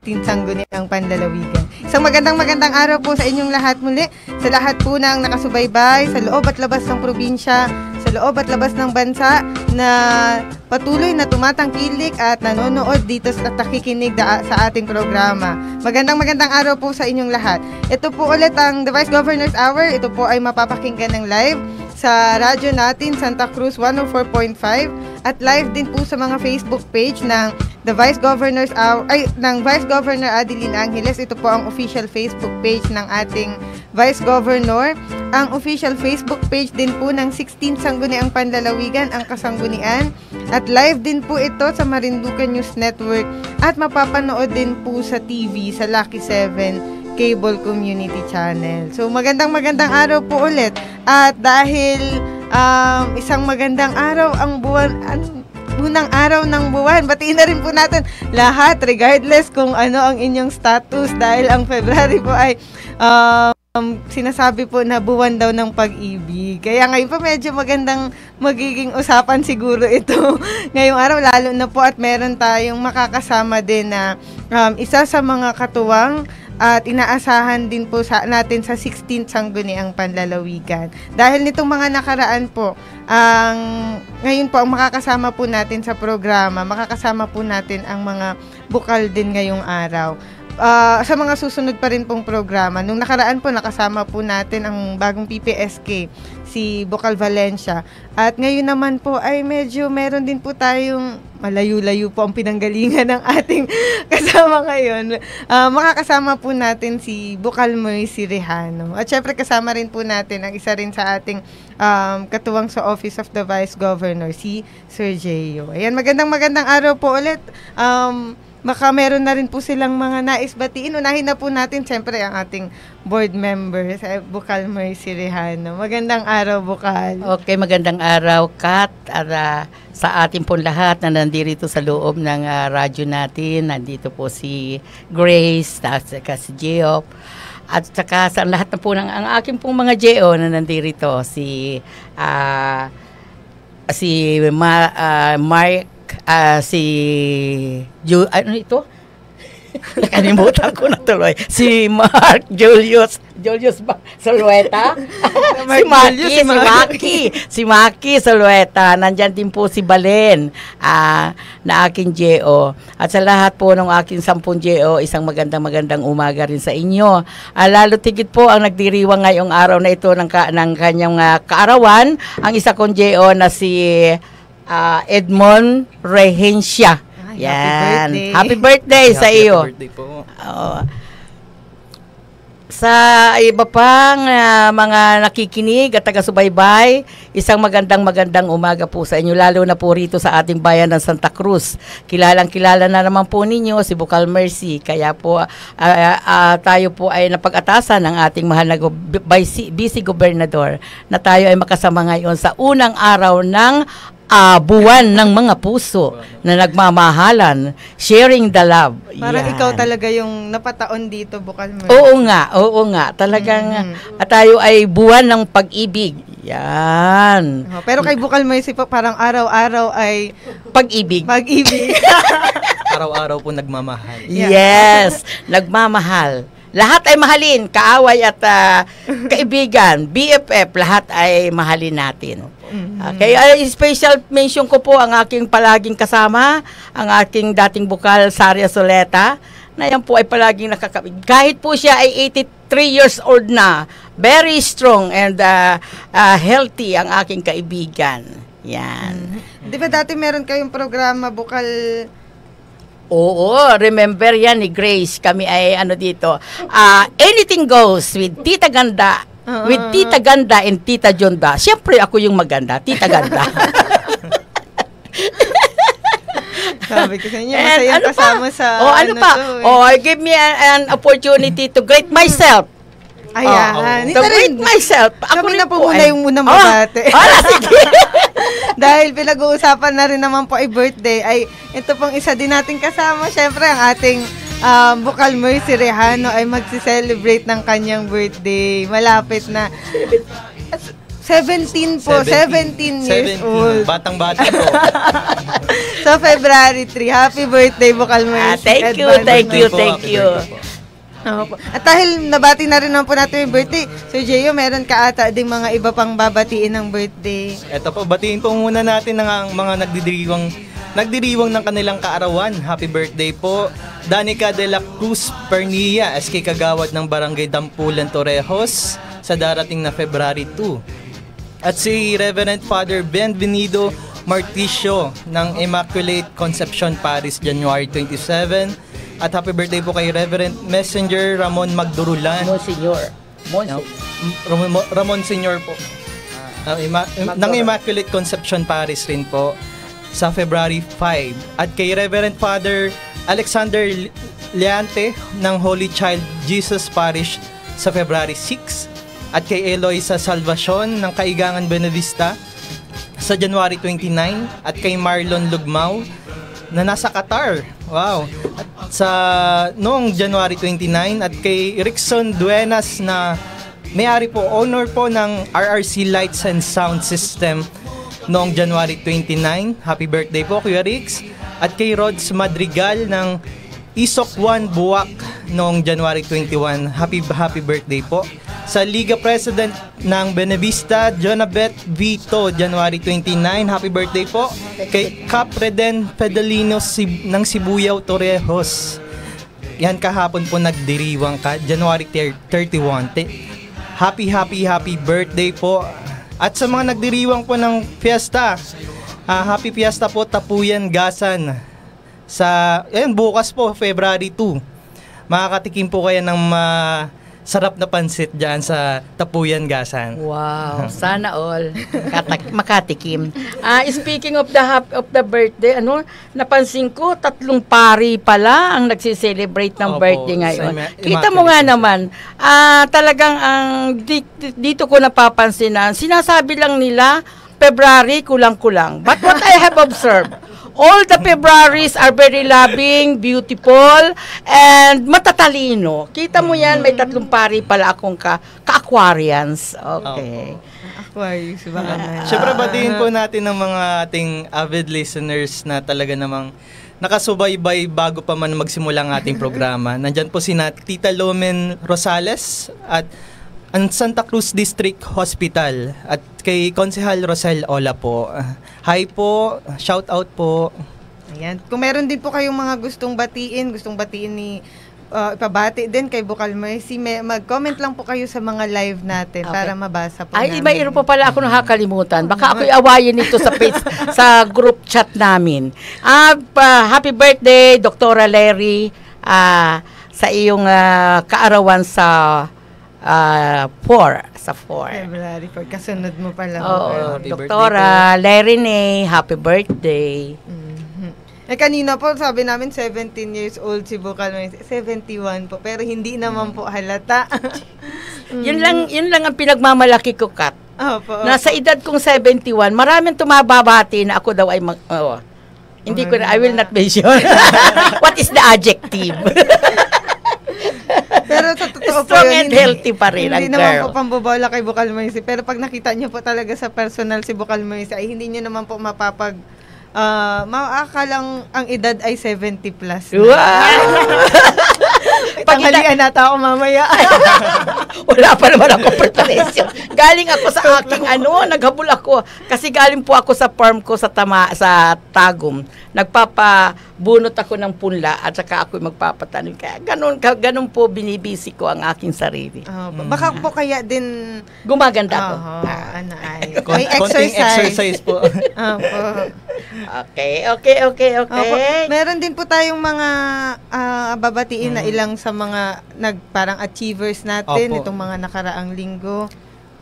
16th Sangguniang Panlalawigan. Isang magandang araw po sa inyong lahat muli, sa lahat po ng nakasubaybay, sa loob at labas ng probinsya, sa loob at labas ng bansa na patuloy na tumatangkilik at nanonood dito at nakikinig sa ating programa. Magandang araw po sa inyong lahat. Ito po ulit ang The Vice Governor's Hour. Ito po ay mapapakinggan ng live sa radyo natin Santa Cruz 104.5 at live din po sa mga Facebook page ng The Vice Governor's Hour ng Vice Governor Adeline Angeles. Ito po ang official Facebook page ng ating Vice Governor. Ang official Facebook page din po ng 16th Sangguniang Panlalawigan, ang Kasanggunian. At live din po ito sa Marinduque News Network at mapapanood din po sa TV sa Lucky 7 Cable Community Channel. So magandang araw po ulit. At dahil isang magandang araw ang buwan, unang araw ng buwan, batiin na rin po natin lahat regardless kung ano ang inyong status dahil ang February po ay sinasabi po na buwan daw ng pag-ibig. Kaya ngayon po medyo magandang magiging usapan siguro ito ngayong araw, lalo na po at meron tayong makakasama din na isa sa mga katuwang at inaasahan din po natin sa 16th Sangguniang Panlalawigan. Dahil nitong mga nakaraan po, ngayon po ang makakasama po natin sa programa, makakasama po natin ang mga bukal din ngayong araw. Sa mga susunod pa rin pong programa. Nung nakaraan po, nakasama po natin ang bagong PPSK, si Bukal Valencia. At ngayon naman po ay medyo meron din po tayong malayo-layo po ang pinanggalingan ng ating kasama ngayon. Makakasama po natin si Bukal Mercy Rejano. At syempre kasama rin po natin ang isa rin sa ating katuwang sa Office of the Vice Governor, si Sir Geo. Ayan, magandang araw po ulit. Baka meron na rin po silang mga nais batiin. Unahin na po natin, siyempre, ang ating board member, Bukal Mercy Rejano. Magandang araw, Bukal. Okay, magandang araw, Kat. Sa ating pong lahat na nandito sa loob ng radyo natin, nandito po si Grace, saka si Geo. At saka sa lahat na po ng ang aking pong mga Geo na nandito, si Mark, si ano ito? Nakalimutan ko na tuloy. Si Mark Julius Solueta. Si Maki Solueta. Nandyan din po si Balen na aking Geo. At sa lahat po ng aking 10 Geo, isang magandang umaga rin sa inyo. Lalo tigit po ang nagdiriwang ngayong araw na ito ng kanyang kaarawan, ang isa kong Geo na si Edmond Rehencia. Yan. Happy birthday sa iyo. Happy birthday po. Sa iba pang mga nakikinig at taga-subaybay, isang magandang umaga po sa inyo, lalo na po rito sa ating bayan ng Santa Cruz. Kilalang-kilala na naman po ninyo si Bukal Mercy. Kaya po tayo po ay napag-atasan ng ating mahal na Vice Gobernador na tayo ay makasama ngayon sa unang araw ng buwan ng mga puso na nagmamahalan, sharing the love. Parang ikaw talaga yung napataon dito, Bukal Mercy. Oo nga. Talagang tayo ay buwan ng pag-ibig. Yan. Pero kay Bukal Mercy po, parang araw-araw ay pag-ibig. Araw-araw po nagmamahal. Yes, nagmamahal. Lahat ay mahalin, kaaway at kaibigan, BFF, lahat ay mahalin natin. Kaya special mention ko po ang aking palaging kasama, ang aking dating bukal, Saria Soleta, na yan po ay palaging nakakabig. Kahit po siya ay 83 years old na, very strong and healthy ang aking kaibigan. Yan. Di ba dati meron kayong programa, Bukal? Oo, remember yan ni Grace. Kami ay dito. Anything goes with Tita Ganda. With Tita Ganda and Tita Jonda. Siyempre ako yung maganda, Tita Ganda. Sabi ko sa inyo, masayang kasama sa give me an opportunity to greet myself. Ayan. To greet myself. Kami na po muna yung unang mabate. Sige. Dahil pinag-uusapan na rin naman po ay birthday, ay ito pong isa din nating kasama. Siyempre, ang ating Bukal Mercy Rejano ay magsi-celebrate ng kanyang birthday. Malapit na. 17 po, 17 years 17. old. Batang-bata po. So, February 3. Happy birthday, Bukal Mercy. Thank you, Advance thank na. you, po, thank happy you. birthday po. Opo. At dahil nabati na rin naman po natin yung birthday, Sir Gio, meron ka ata ding mga iba pang babatiin ng birthday. Ito po, batiin po muna natin ng mga nagdiriwang ng kanilang kaarawan. Happy birthday po, Danica de la Cruz Pernia, SK Kagawad ng Barangay Dampulan, Torrejos, sa darating na February 2. At si Reverend Father Benvenido Marticio ng Immaculate Conception Paris, January 27. At happy birthday po kay Reverend Messenger Ramon Magdurulan. Monsignor. Ramon Senior po. Ng Immaculate Conception Paris rin po sa February 5. At kay Reverend Father Alexander Leante ng Holy Child Jesus Parish sa February 6. At kay Eloisa Salvacion ng Kaigangan Benavista sa January 29. At kay Marlon Lugmao na nasa Qatar. Wow. At sa noong January 29 at kay Rickson Duenas na may-ari po, owner po ng RRC Lights and Sound System noong January 29. Happy birthday po Kuya Rix. At kay Rods Madrigal ng Isok 1 Buwak noong January 21. Happy birthday po. Sa Liga President ng Benavista, Jonabeth Vito, January 29. Happy birthday po. Kay Capreden Pedalino ng Sibuyaw, Torrejos. Yan kahapon po nagdiriwang ka, January 31. Happy birthday po. At sa mga nagdiriwang po ng fiesta, happy fiesta po Tapuyan Gasan. Bukas po, February 2. Makakatikim po kayo ng sarap na pansit dyan sa Tapuyan Gasan. Wow, sana all makatikim. Speaking of the birthday, napansin ko 3 pari pala ang nagse-celebrate ng Opo, birthday ngayon. sa Kita mo nga naman, talagang dito ko napapansin na sinasabi lang nila February kulang-kulang. But what I have observed, all the Februaries are very loving, beautiful, and matatalino. Kita mo yan, may 3 pari pala akong ka-Aquarians. Okay. Aquarius, baka na. Siyempre, batiin po natin ng mga ating avid listeners na talaga namang nakasubaybay bago pa man magsimula ang ating programa. Nandyan po si Tita Lomen Rosales at ang Santa Cruz District Hospital at kay Konsehal Rosel Ola po. Hi po, shout out po. Ayan. Kung meron din po kayong mga gustong batiin ni ipabati din kay Bukal Mercy, mag-comment lang po kayo sa mga live natin para mabasa po namin. Mayroon pa pala ako nakakalimutan. Baka ako'y awayin nito sa page, sa group chat namin. Happy birthday, Dr. Larry, sa iyong kaarawan sa 4. February 4. Kasunod mo pala. Oo, Happy Doktora Larry Nay, happy birthday. Kanina po, sabi namin 17 years old si Bukal Mercy. 71 po, pero hindi naman po halata. Yun lang ang pinagmamalaki ko, Kat. Opo. Nasa edad kong 71, maraming tumababati na ako daw ay hindi ko na, I will not mention. What is the adjective? Pero sa totoo po Strong yun, and healthy pa rin ang hindi naman girl. po pambobola kay Bukal Mercy. Pero pag nakita niyo po talaga sa personal si Bukal Mercy, ay hindi niyo naman po maakalang ang edad ay 70 plus. Wow! Tanghalian nata ako mamaya. Wala pa naman ako preparation. Galing ako sa aking naghabol ako. Kasi galing po ako sa farm ko sa Tagum. Nagpapabunot ako ng punla at saka ako magpapatanim. Kaya ganun po binibisi ko ang aking sarili. Baka po kaya din gumaganda ako. May Konting exercise po. Okay. Meron din po tayong mga babatiin na ilang sa mga parang achievers natin itong mga nakaraang linggo.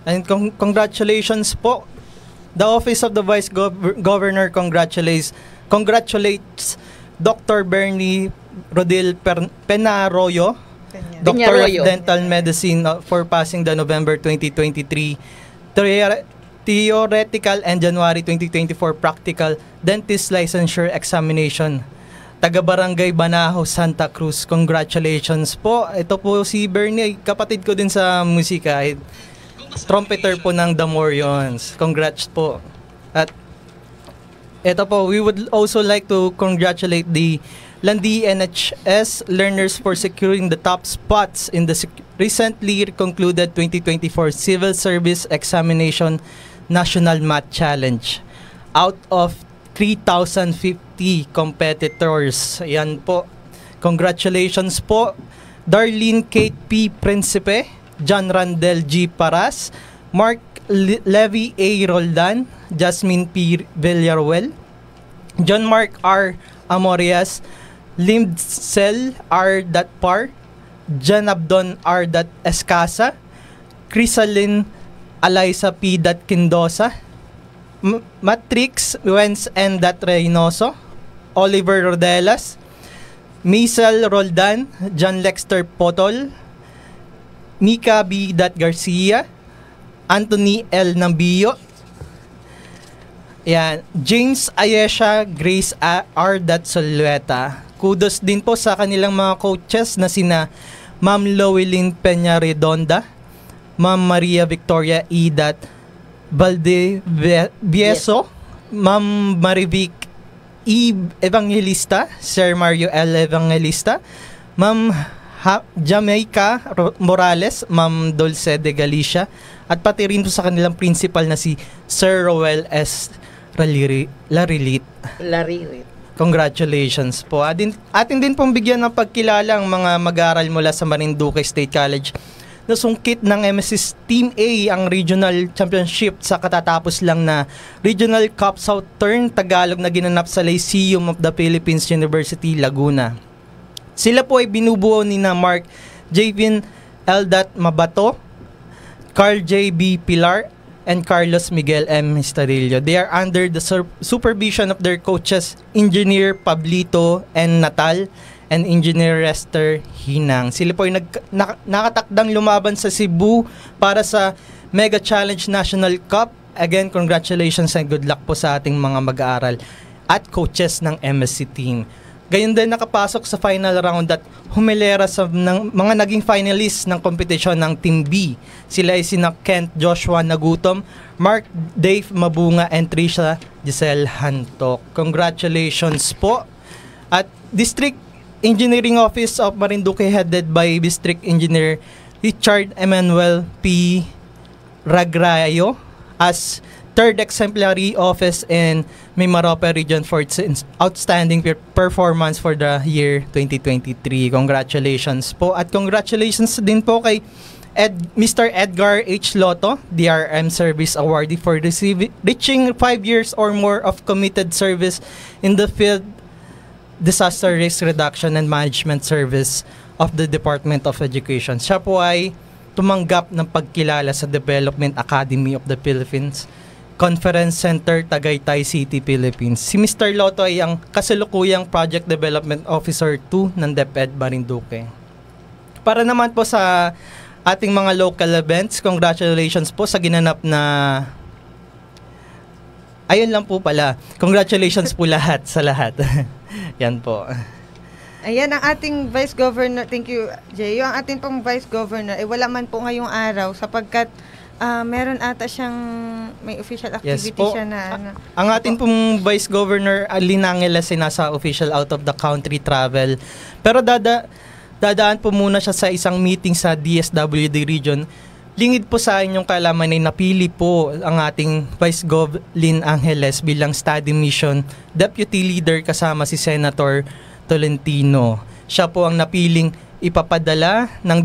And congratulations po. The Office of the Vice Governor congratulates Dr. Bernie Rodil Penarroyo, Doctor of Dental Medicine for passing the November 2023 Theoretical and January 2024 Practical Dentist Licensure Examination. Taga-Barangay Banahaw, Santa Cruz. Congratulations po. Ito po si Bernie, kapatid ko din sa musika. trumpeter po ng Damorions. Congrats po. At ito po, we would also like to congratulate the Landi NHS learners for securing the top spots in the recently concluded 2024 Civil Service Examination National Math Challenge. Out of 3,050 competitors. Yan po. Congratulations po. Darlene Kate P. Principe, John Randel G. Paras, Mark Levy A. Roldan, Jasmine P. Villaruel, John Mark R. Amorias, Limdsel R. Par, John Abdon R. Escasa, Crisalin Eliza P. Kindosa, Matrix Wens N. Reynoso, Oliver Rodelas, Misael Roldan, John Lexter Potol, Mika B. Garcia, Anthony L. Nambio, yan, James Ayesha, Grace R. Solueta. Kudos din po sa kanilang mga coaches na sina Ma'am Lowelyn Peña Redonda, Ma'am Maria Victoria E. Valdevieso, Ma'am Marivic E. Evangelista, Sir Mario L. Evangelista, Ma'am Jamaica Morales, Ma'am Dulce de Galicia, at pati rin po sa kanilang principal na si Sir Roel S. Larilit. Congratulations po. Atin din pong bigyan ng pagkilala ang mga mag-aaral mula sa Marinduque State College na sungkit ng MSS Team A ang Regional Championship sa katatapos lang na Regional Cup Southern Tagalog na ginanap sa Lyceum of the Philippines University, Laguna. Sila po ay binubuo ni na Mark Javin L. Mabato, Carl J. B. Pilar, and Carlos Miguel M. Estarillo. They are under the supervision of their coaches, Engineer Pablito N. Natal and Engineer Rester Hinang. Sila po ay nakatakdang lumaban sa Cebu para sa Mega Challenge National Cup. Again, congratulations and good luck po sa ating mga mag-aaral at coaches ng MSC team. Gayon din nakapasok sa final round at humilera sa mga naging finalists ng kompetisyon ng Team B. Sila ay sina Kent Joshua Nagutom, Mark Dave Mabunga, and Trisha Giselle Hantok. Congratulations po. At District Engineering Office of Marinduque headed by District Engineer Richard Emmanuel P. Ragrayo as third exemplary office in Mimaropa region for its outstanding performance for the year 2023. Congratulations po. At congratulations din po kay Mr. Edgar H. Lotto, DRM Service Awardee for reaching 5 years or more of committed service in the field Disaster Risk Reduction and Management Service of the Department of Education. Siya po ay tumanggap ng pagkilala sa Development Academy of the Philippines, Conference Center, Tagaytay City, Philippines. Si Mr. Lotto ay ang kasalukuyang Project Development Officer 2 ng DepEd Marinduque. Para naman po sa ating mga local events, congratulations po sa ginanap na... Ayun lang po pala. Congratulations po lahat sa lahat. Yan po. Ayan ang ating Vice Governor. Thank you, Jay. Ang ating pong Vice Governor, wala man po ngayong araw sapagkat meron ata siyang may official activity siya na... Ang ating pong Vice Governor, Linangelas, ay nasa official out of the country travel. Pero dadaan po muna siya sa isang meeting sa DSWD region. Lingid po sa inyong kaalaman ay napili po ang ating Vice Gov. Lynn Angeles bilang study mission deputy leader kasama si Senator Tolentino. Siya po ang napiling ipapadala ng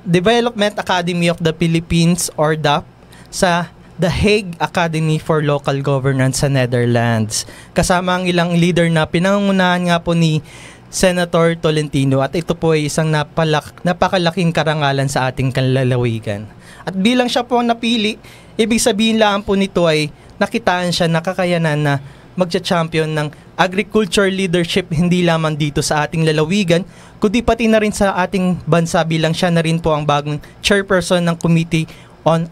Development Academy of the Philippines or DAP sa The Hague Academy for Local Governance sa Netherlands. Kasama ang ilang leader na pinangungunahan nga po ni Senator Tolentino at ito po ay isang napakalaking karangalan sa ating kanlalawigan. At bilang siya po ang napili, ibig sabihin lang po nito ay nakitaan siya nakakayanan na magcha-champion ng agriculture leadership hindi lamang dito sa ating lalawigan, kundi pati na rin sa ating bansa bilang siya na rin po ang bagong chairperson ng Committee on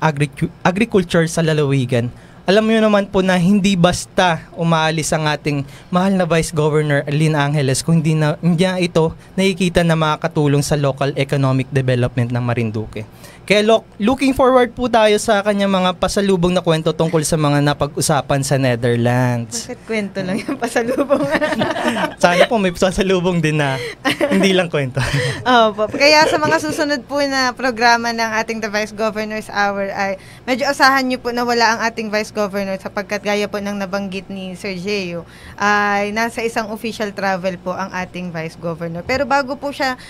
Agriculture sa lalawigan. alam niyo naman po na hindi basta umaalis ang ating mahal na Vice Governor Lynn Angeles kung hindi niya ito nakikita na makakatulong sa local economic development ng Marinduque. Kaya looking forward po tayo sa kanyang mga pasalubong na kwento tungkol sa mga napag-usapan sa Netherlands. Bakit kwento lang yung pasalubong? Sana po may pasalubong din na hindi lang kwento. Opo. Kaya sa mga susunod po na programa ng ating The Vice Governor's Hour ay medyo asahan niyo po na wala ang ating Vice Governor sapagkat gaya po ng nabanggit ni Sir Geo ay nasa isang official travel po ang ating Vice Governor. Pero bago po siya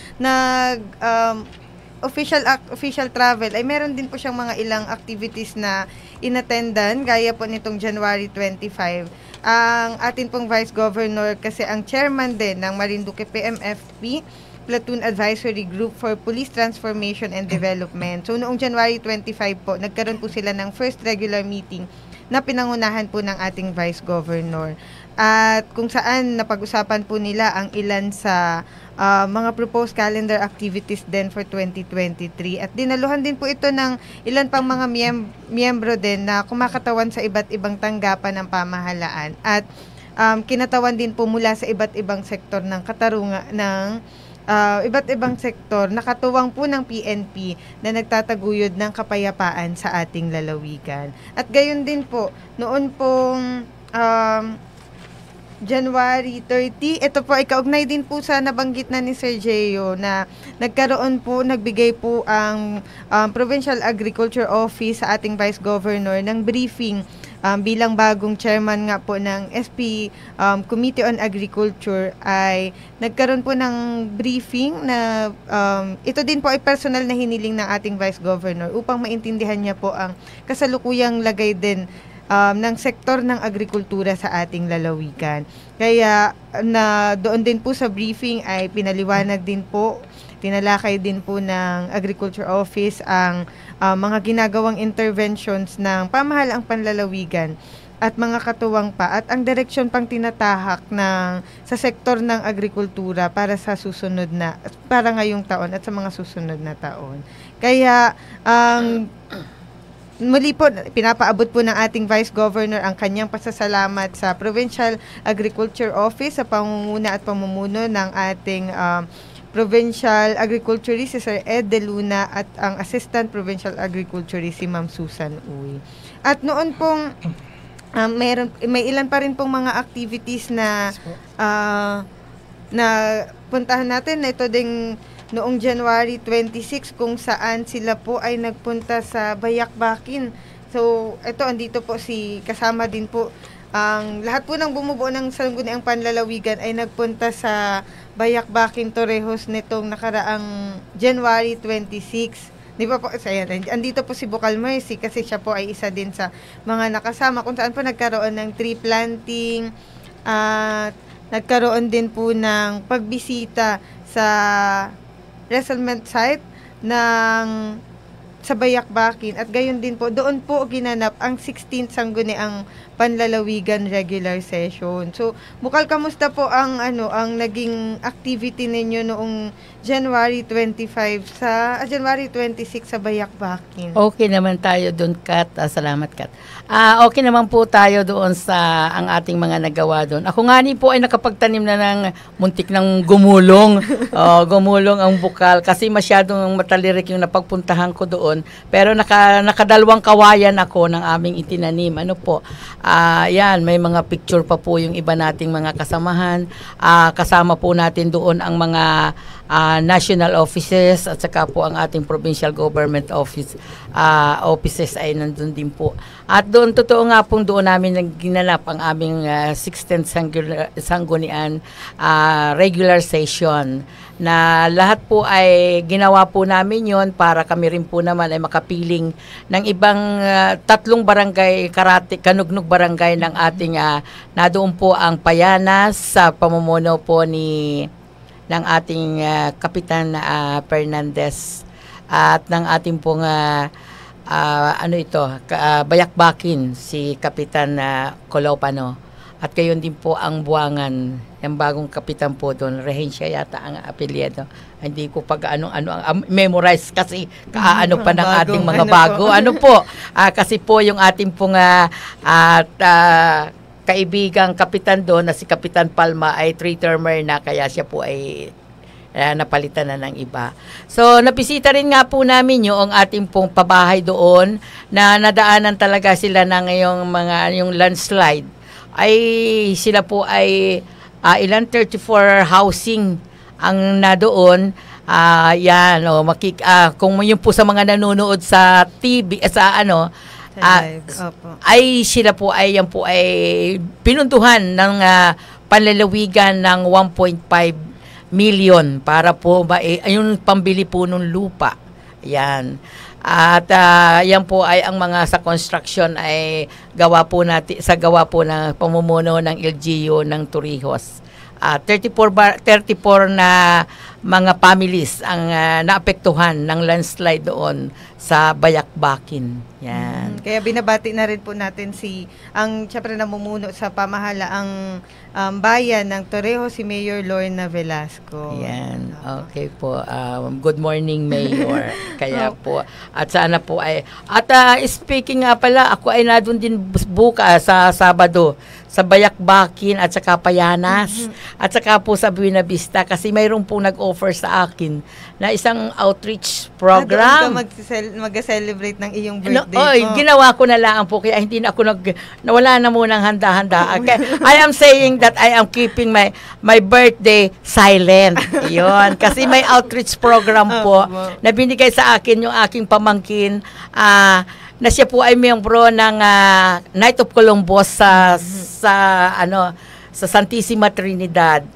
official travel ay meron din po siyang mga ilang activities na inattendan gaya po nitong January 25. Ang atin pong Vice Governor kasi ang chairman din ng Marinduque PMFP Platoon Advisory Group for Police Transformation and Development. So noong January 25 po, nagkaroon po sila ng first regular meeting na pinangunahan po ng ating Vice Governor. At kung saan napag-usapan po nila ang ilan sa mga proposed calendar activities din for 2023. At dinaluhan din po ito ng ilan pang mga miyembro din na kumakatawan sa iba't ibang tanggapan ng pamahalaan. At kinatawan din po mula sa iba't ibang sektor ng iba't ibang sektor, nakatuwang po ng PNP na nagtataguyod ng kapayapaan sa ating lalawigan. At gayon din po, noon pong January 30, ito po ay kaugnay din po sa nabanggit na ni Sir Geo na nagbigay po ang Provincial Agriculture Office sa ating Vice Governor ng briefing bilang bagong chairman nga po ng SP Committee on Agriculture ay nagkaroon po ng briefing na ito din po ay personal na hiniling ng ating Vice Governor upang maintindihan niya po ang kasalukuyang lagay din ng sektor ng agrikultura sa ating lalawigan. Kaya doon din po sa briefing ay pinaliwanag din po, tinalakay din po ng Agriculture Office ang mga ginagawang interventions ng pamahalaang panlalawigan at mga katuwang pa at ang direksyon pang tinatahak sa sektor ng agrikultura para ngayong taon at sa mga susunod na taon. Kaya muli po, pinapaabot po ng ating Vice Governor ang kanyang pasasalamat sa Provincial Agriculture Office sa pamumuna at pamumuno ng ating Provincial Agriculturist si Sir Ed De Luna at ang Assistant Provincial Agriculturist si Ma'am Susan Uy. At noon pong may ilan pa rin pong mga activities na puntahan natin na ito ding noong January 26 kung saan sila po ay nagpunta sa Bayakbakin. So, andito po kasama din po ang lahat po ng bumubuo ng Sangguniang Panlalawigan ay nagpunta sa Bayakbakin, Torrejos nitong nakaraang January 26. Di ba po, andito po si Bukal Mercy kasi siya po ay isa din sa mga nakasama kung saan po nagkaroon ng tree planting at nagkaroon din po ng pagbisita sa resettlement site sa Bayakbakin at gayon din po doon po ginanap ang 16th Sangguniang Panlalawigan regular session. So, Bukal, kamusta po ang naging activity ninyo noong January 26 sa Bayakbakin? Okay naman tayo doon, Kat. Salamat, Kat. Okay naman po tayo doon sa ang ating mga nagawa doon. Ako nga po ay nakapagtanim na ng muntik ng gumulong. Gumulong ang Bukal kasi masyadong matalirik yung napagpuntahan ko doon. Pero nakadalawang kawayan ako ng aming itinanim. Yan, may mga picture pa po yung iba nating mga kasamahan. Kasama po natin doon ang mga national offices at saka po ang ating provincial government offices ay nandun din po. At doon, totoo nga pong doon namin ginanap ang aming 16th Sanggunian regular session na lahat po ay ginawa po namin yon para kami rin po naman ay makapiling ng ibang 3 barangay, Kanugnog barangay ng ating na doon po ang Payanas sa pamumuno po ng ating Kapitan Fernandez at ng ating pong Bayakbakin si Kapitan Colopano at gayon din po ang Buangan, yung bagong kapitan po doon, Rehencia yata ang apelyido. Hindi ko pag ano-ano ang memorize kasi kaano pa ng ating mga bago. Ano po? Kasi po yung ating pong kaibigang kapitan doon na si Kapitan Palma ay 3-termer na, kaya siya po ay napalitan na ng iba. So, napisita rin nga po namin yung ating pong pabahay doon na nadaanan talaga sila ng yung landslide. Ay, sila po ay 34 housing ang na doon. Yan, kung yun po sa mga nanonood sa TV, ay sila po ay yan po ay pinuntuhan ng panlalawigan ng 1.5 million para po ayun pambili po ng lupa. Yan. At yan po ay ang mga sa construction ay gawa po ng pamumuno ng LGU ng Torrijos. 34 na mga families ang naapektuhan ng landslide doon sa Bayakbakin. Yan. Kaya binabati na rin po natin siyempre namumuno sa pamahalaang bayan ng Torrijos, si Mayor Lorna Velasco. Yan. Okay po. Good morning, Mayor. Kaya po. At sana po ay... At speaking nga pala, ako ay nadun din bukas sa Sabado sa Bayakbakin at saka Payanas at saka po sa Buena Vista kasi mayroon pong nag-offer sa akin na isang outreach program. Doon ka mag-celebrate ng iyong birthday mo. Ginawa ko na lang po kaya hindi na ako nawala na munang handa-handa. I am saying that I am keeping my birthday silent. Yun. Kasi may outreach program po na binigay sa akin yung aking pamangkin na siya po ay miyembro ng Knight of Columbus sa Santissima Trinidad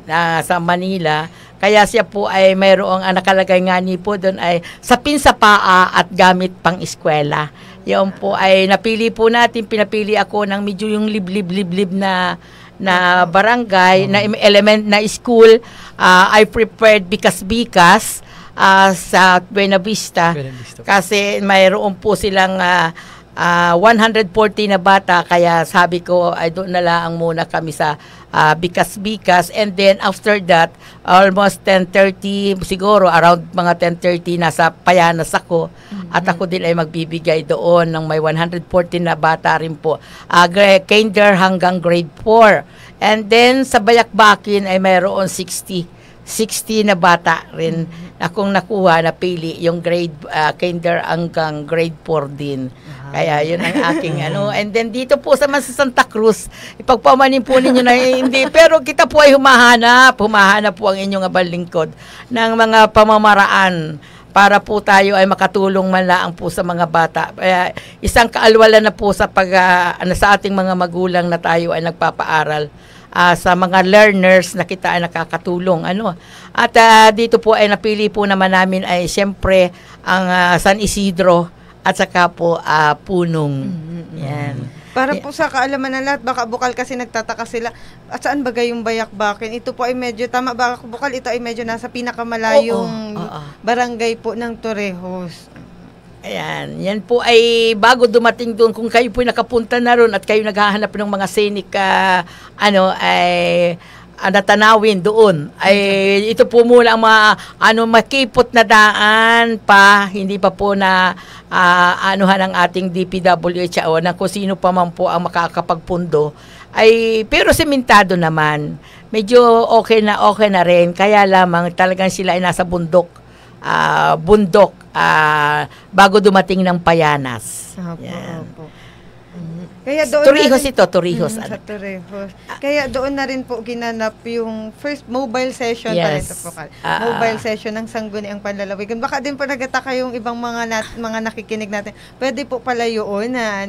sa Manila. Kaya siya po ay mayroong nakalagay nga ni po doon ay sapin sa paa at gamit pang eskwela. Yun po ay pinapili ako ng medyo yung liblib na barangay, na element na school. I prepared bikas sa Buena Vista. Kasi mayroon po silang 140 na bata, kaya sabi ko ay doon na lang muna kami sa bikas-bikas, and then after that almost 10:30 siguro, around mga 10:30 nasa Payanas ako, at ako din ay magbibigay doon ng may 140 na bata rin po, kinder hanggang grade 4, and then sa Bayakbakin ay mayroon 60 na bata rin akong nakuha, napili yung grade kinder hanggang grade 4 din. Kaya yun ang aking and then dito po sa Santa Cruz, ipagpamanin po ninyo na hindi, pero kita po ay humahanap po ang inyong abalingkod ng mga pamamaraan para po tayo ay makatulong man lang po sa mga bata. Isang kaalwala na po sa sa ating mga magulang na tayo ay nagpapaaral sa mga learners na kita ay nakakatulong. At dito po ay napili po naman namin ay siyempre ang San Isidro at saka po Punong. Yan. Para po sa kaalaman ng lahat, baka bukal kasi nagtataka sila, at saan ba yung Bayakbakin? Ito po ay medyo, tama ba bukal, ito ay medyo nasa pinakamalayong barangay po ng Torrijos. Ayan, yan po ay bago dumating doon, kung kayo po nakapunta na ron at kayo naghahanap ng mga scenic natanawin doon, ay ito po muna ang makipot na daan pa, hindi pa po na anuhan ng ating DPWH o na kung sino pa man po ang makakapagpundo, ay pero sementado naman, medyo okay na rin, kaya lamang talagang sila ay nasa bundok bago dumating ng Payanas. Opo. Kaya doon Torrijos ito, Torrijos. Sa Torrijos. Kaya doon na rin po ginanap yung first mobile session mobile session ng Sangguniang Panlalawigan. Baka din po nagataka yung ibang mga nakikinig natin. Pwede po pala yun na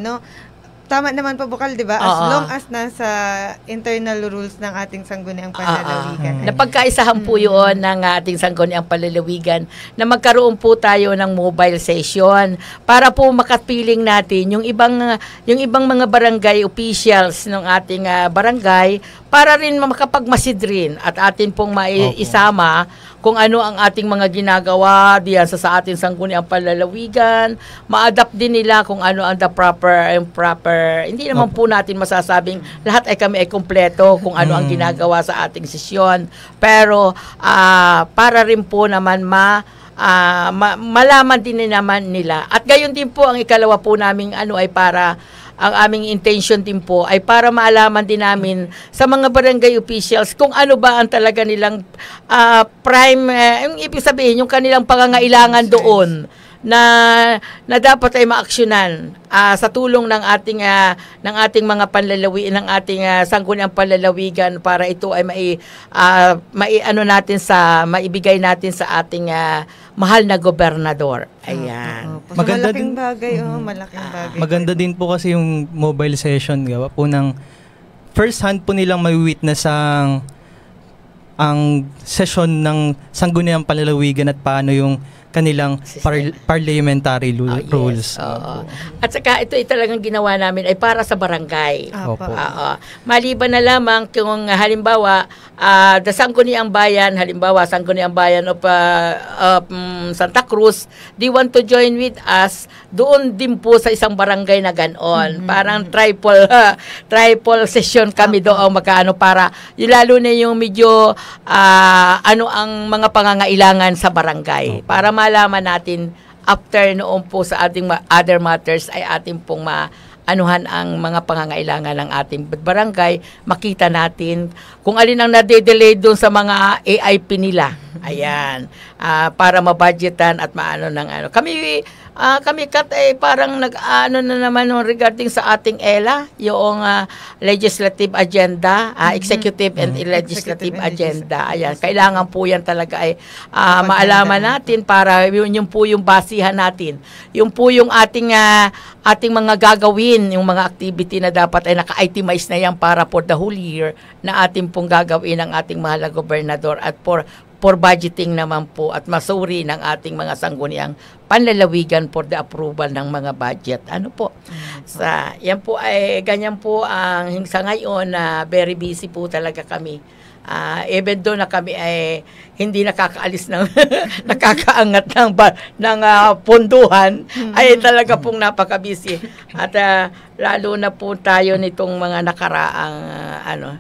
tama naman po bukal, di ba? As long as nasa internal rules ng ating Sangguniang Panlalawigan. Napagkaisahan po yun ng ating Sangguniang Panlalawigan na magkaroon po tayo ng mobile session para po makapiling natin yung ibang mga barangay officials ng ating barangay para rin makapagmasid rin at atin pong maisama kung ano ang ating mga ginagawa diyan sa ating sangguniang panlalawigan, ma-adapt din nila kung ano ang the proper, improper. Hindi naman po natin masasabing lahat ay kami ay kumpleto kung ano ang ginagawa sa ating sesyon. Pero para rin po naman malaman din naman nila. At gayon din po ang ikalawa po naming ay para ang aming intention din po ay para maalaman din namin sa mga barangay officials kung ano ba ang talaga nilang prime, yung ibig sabihin, yung kanilang pangangailangan doon na dapat ay maaksyonan sa tulong ng ating mga ng ating sangguniang panlalawigan para ito ay maibigay natin sa ating mahal na gobernador. Ayan. Malaking bagay, malaking bagay. Maganda din po kasi yung mobile session, gawa po ng first hand po nilang may-witness ang session ng sangguniang panlalawigan at paano yung kanilang parliamentary rules. At saka ito ay talagang ginawa namin ay para sa barangay. Opo. Maliban na lamang kung halimbawa the Sangguniang Bayan, halimbawa Sangguniang Bayan of Santa Cruz, they want to join with us doon din po sa isang barangay na ganon. Parang triple session kami doon magkaano para lalo na yung medyo ano ang mga pangangailangan sa barangay para malaman natin after noon po sa ating other matters ay ating pong maanuhan ang mga pangangailangan ng ating barangay, makita natin kung alin ang nade-delay doon sa mga AIP nila. Ayan. Para mabudgetan at maano ng ano. Kami kat parang nag-ano na naman regarding sa ating ELA, yung legislative agenda, executive and legislative agenda. Ayan, kailangan po yan talaga ay maalaman natin para yun po yung basihan natin. Yung po yung ating mga gagawin, yung mga activity na dapat ay naka-itemize na yan para for the whole year na ating pong gagawin ng ating mahal na gobernador at for budgeting naman po at masuri ng ating mga sangguniang panlalawigan for the approval ng mga budget. Ano po? Yan po ay ganyan po ang sa ngayon na very busy po talaga kami. Even though na kami ay hindi nakakaalis ng nakakaangat ng ponduhan, ay talaga pong napaka-busy. At lalo na po tayo nitong mga nakaraang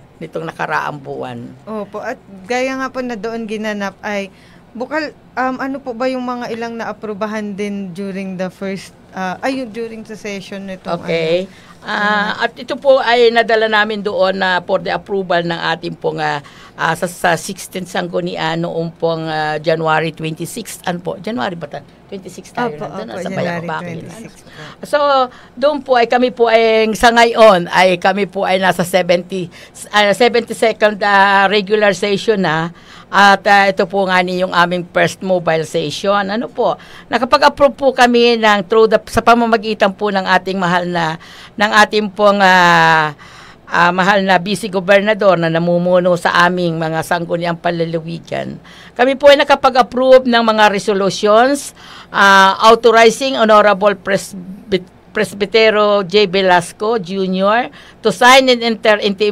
buwan. Opo, at gaya nga po na doon ginanap ay bukal ano po ba yung mga ilang naaprubahan din during the first during the session nitong at ito po ay nadala namin doon for the approval ng ating pong sa 16th sanggunian noong pong January 26th. Ano po? January ba ta? 26 tayo nandun sa January 26. So, doon po ay kami po ay sa ngayon ay kami po ay nasa 72nd regular session na. At ito po nga yung aming first mobile session. Ano po? Nakapag-approve po kami sa pamamagitan po ng ating mahal na vice gobernador na namumuno sa aming mga sangguniang panlalawigan. Kami po ay nakapag-approve ng mga resolutions authorizing Honorable Presbitero J. Velasco Jr. to sign and enter into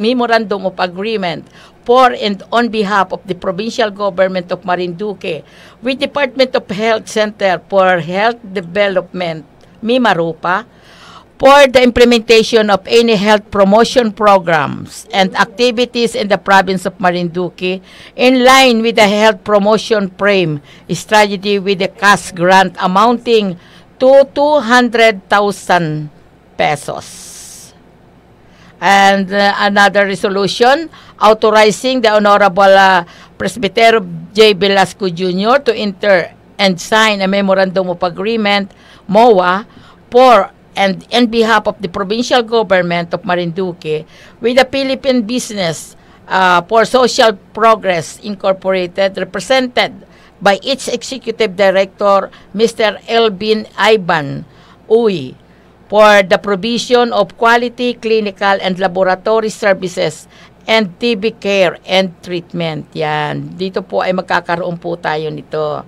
memorandum of agreement for and on behalf of the provincial government of Marinduque with Department of Health Center for Health Development, Mimarupa, for the implementation of any health promotion programs and activities in the province of Marinduque in line with the health promotion frame strategy with the cash grant amounting to 200,000 pesos. And another resolution authorizing the Honorable Presbitero J. Velasco Jr. to enter and sign a memorandum of agreement, MOA, for and on behalf of the provincial government of Marinduque with the Philippine Business for Social Progress Incorporated, represented by its Executive Director, Mr. Elvin Ivan Uy, for the provision of quality clinical and laboratory services and TB care and treatment. Yan. Dito po ay magkakaroon po tayo nito.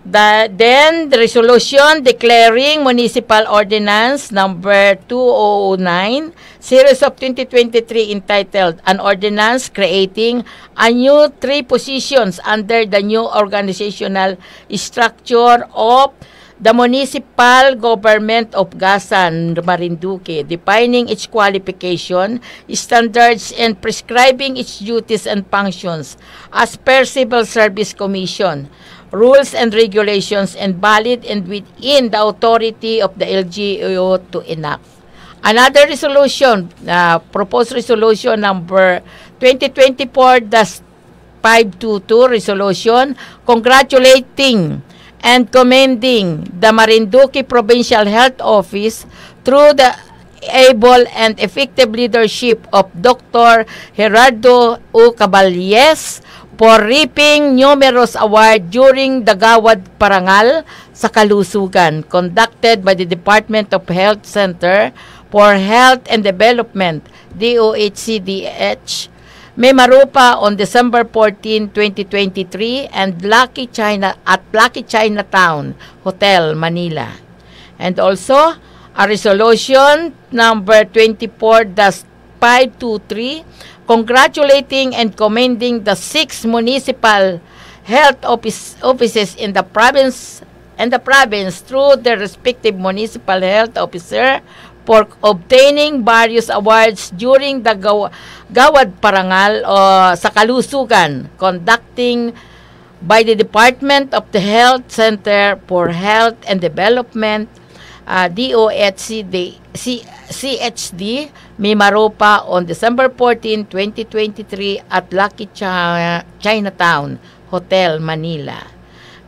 Then, the resolution declaring Municipal Ordinance number 2009, series of 2023 entitled An Ordinance Creating a New 3 Positions under the New Organizational Structure of the Municipal Government of Gasan, Marinduque, defining its qualification, standards, and prescribing its duties and functions as per Civil Service Commission, rules and regulations, and valid and within the authority of the LGU to enact. Another resolution, proposed resolution number 2024-522 resolution congratulating and commending the Marinduque Provincial Health Office through the able and effective leadership of Dr. Gerardo U. Caballes for reaping numerous awards during the Gawad Parangal sa Kalusugan conducted by the Department of Health Center for Health and Development, DOHCDH, Mimaropa on December 14, 2023 and Lucky Chinatown Hotel, Manila. And also, a resolution number 24-523 congratulating and commending the 6 municipal health offices in the province through their respective municipal health officer for obtaining various awards during the Gawad Parangal sa Kalusugan conducting by the Department of the Health Center for Health and Development, CHD, Mimaropa on December 14, 2023 at Lucky Chinatown Hotel, Manila.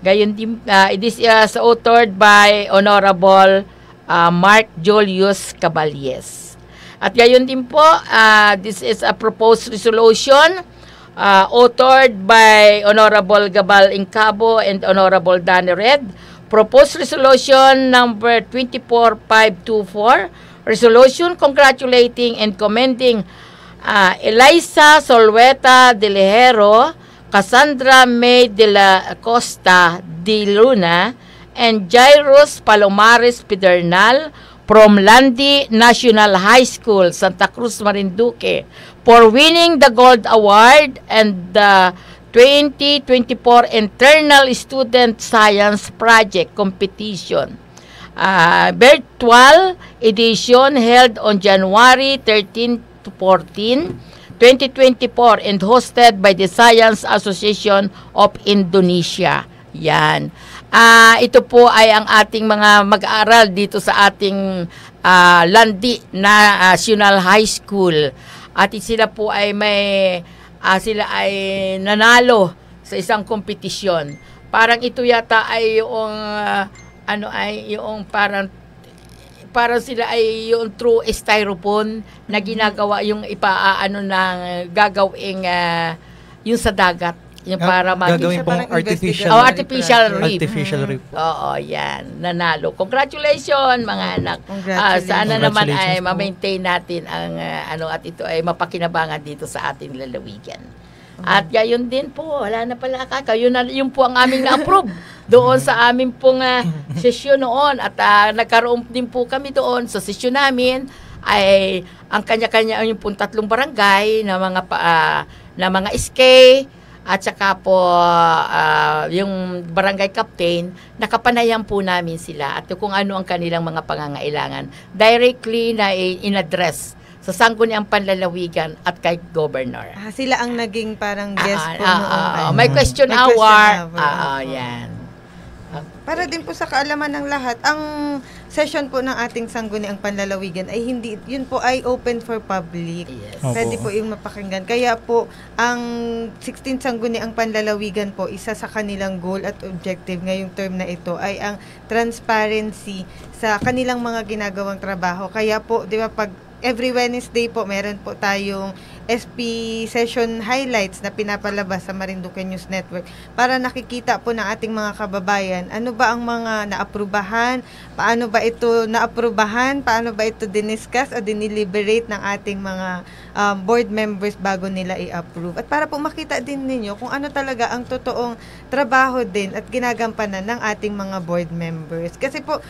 Gayon din, this is authored by Honorable Mark Julius Caballes. At gayon din po, this is a proposed resolution authored by Honorable Gabal Incabo and Honorable Danny Red. Proposed resolution number 24524, resolution congratulating and commending Eliza Solweta de Lejero, Cassandra May de la Costa de Luna, and Jairus Palomares Pedernal from Landi National High School, Santa Cruz, Marinduque, for winning the Gold Award and the 2024 Internal Student Science Project Competition. Virtual edition held on January 13 to 14, 2024 and hosted by the Science Association of Indonesia. Yan. Ito po ay ang ating mga mag-aaral dito sa ating Landi National High School. At sila po ay sila ay nanalo sa isang kompetisyon. Parang ito yata ay yung yung parang sila ay yung true styrofoam na ginagawa yung ng gagawing yung sa dagat. Yung para gagawin pong artificial reef. Artificial reef. Oo, yan. Nanalo. Congratulations, mga anak. Sana naman ay ma-maintain natin ang at ito ay mapakinabangan dito sa ating lalawigan. At gayon din po, wala na pala yun po ang aming na-approve doon sa aming pong sesyon noon. At nagkaroon din po kami doon sa sesyon namin ay ang kanya-kanya yung pong 3 barangay na mga SK, at saka po yung barangay captain, nakapanayan po namin sila at kung ano ang kanilang mga pangangailangan directly na in-address sa Sangguniang Panlalawigan at kay Governor. Sila ang naging parang guest po noong. May question hour. Yan. Para din po sa kaalaman ng lahat, ang session po ng ating Sangguniang Panlalawigan ay yun po ay open for public. Yes. Pwede po yung mapakinggan. Kaya po, ang 16th Sangguniang Panlalawigan po, isa sa kanilang goal at objective ngayong term na ito ay ang transparency sa kanilang mga ginagawang trabaho. Kaya po, di ba, pag every Wednesday po, meron po tayong SP session highlights na pinapalabas sa Marinduque News Network para nakikita po ng ating mga kababayan ano ba ang mga naaprubahan, paano ba ito naaprubahan, paano ba ito diniscuss o diniliberate ng ating mga board members bago nila i-approve. At para po makita din ninyo kung ano talaga ang totoong trabaho din at ginagampanan ng ating mga board members. Kasi po,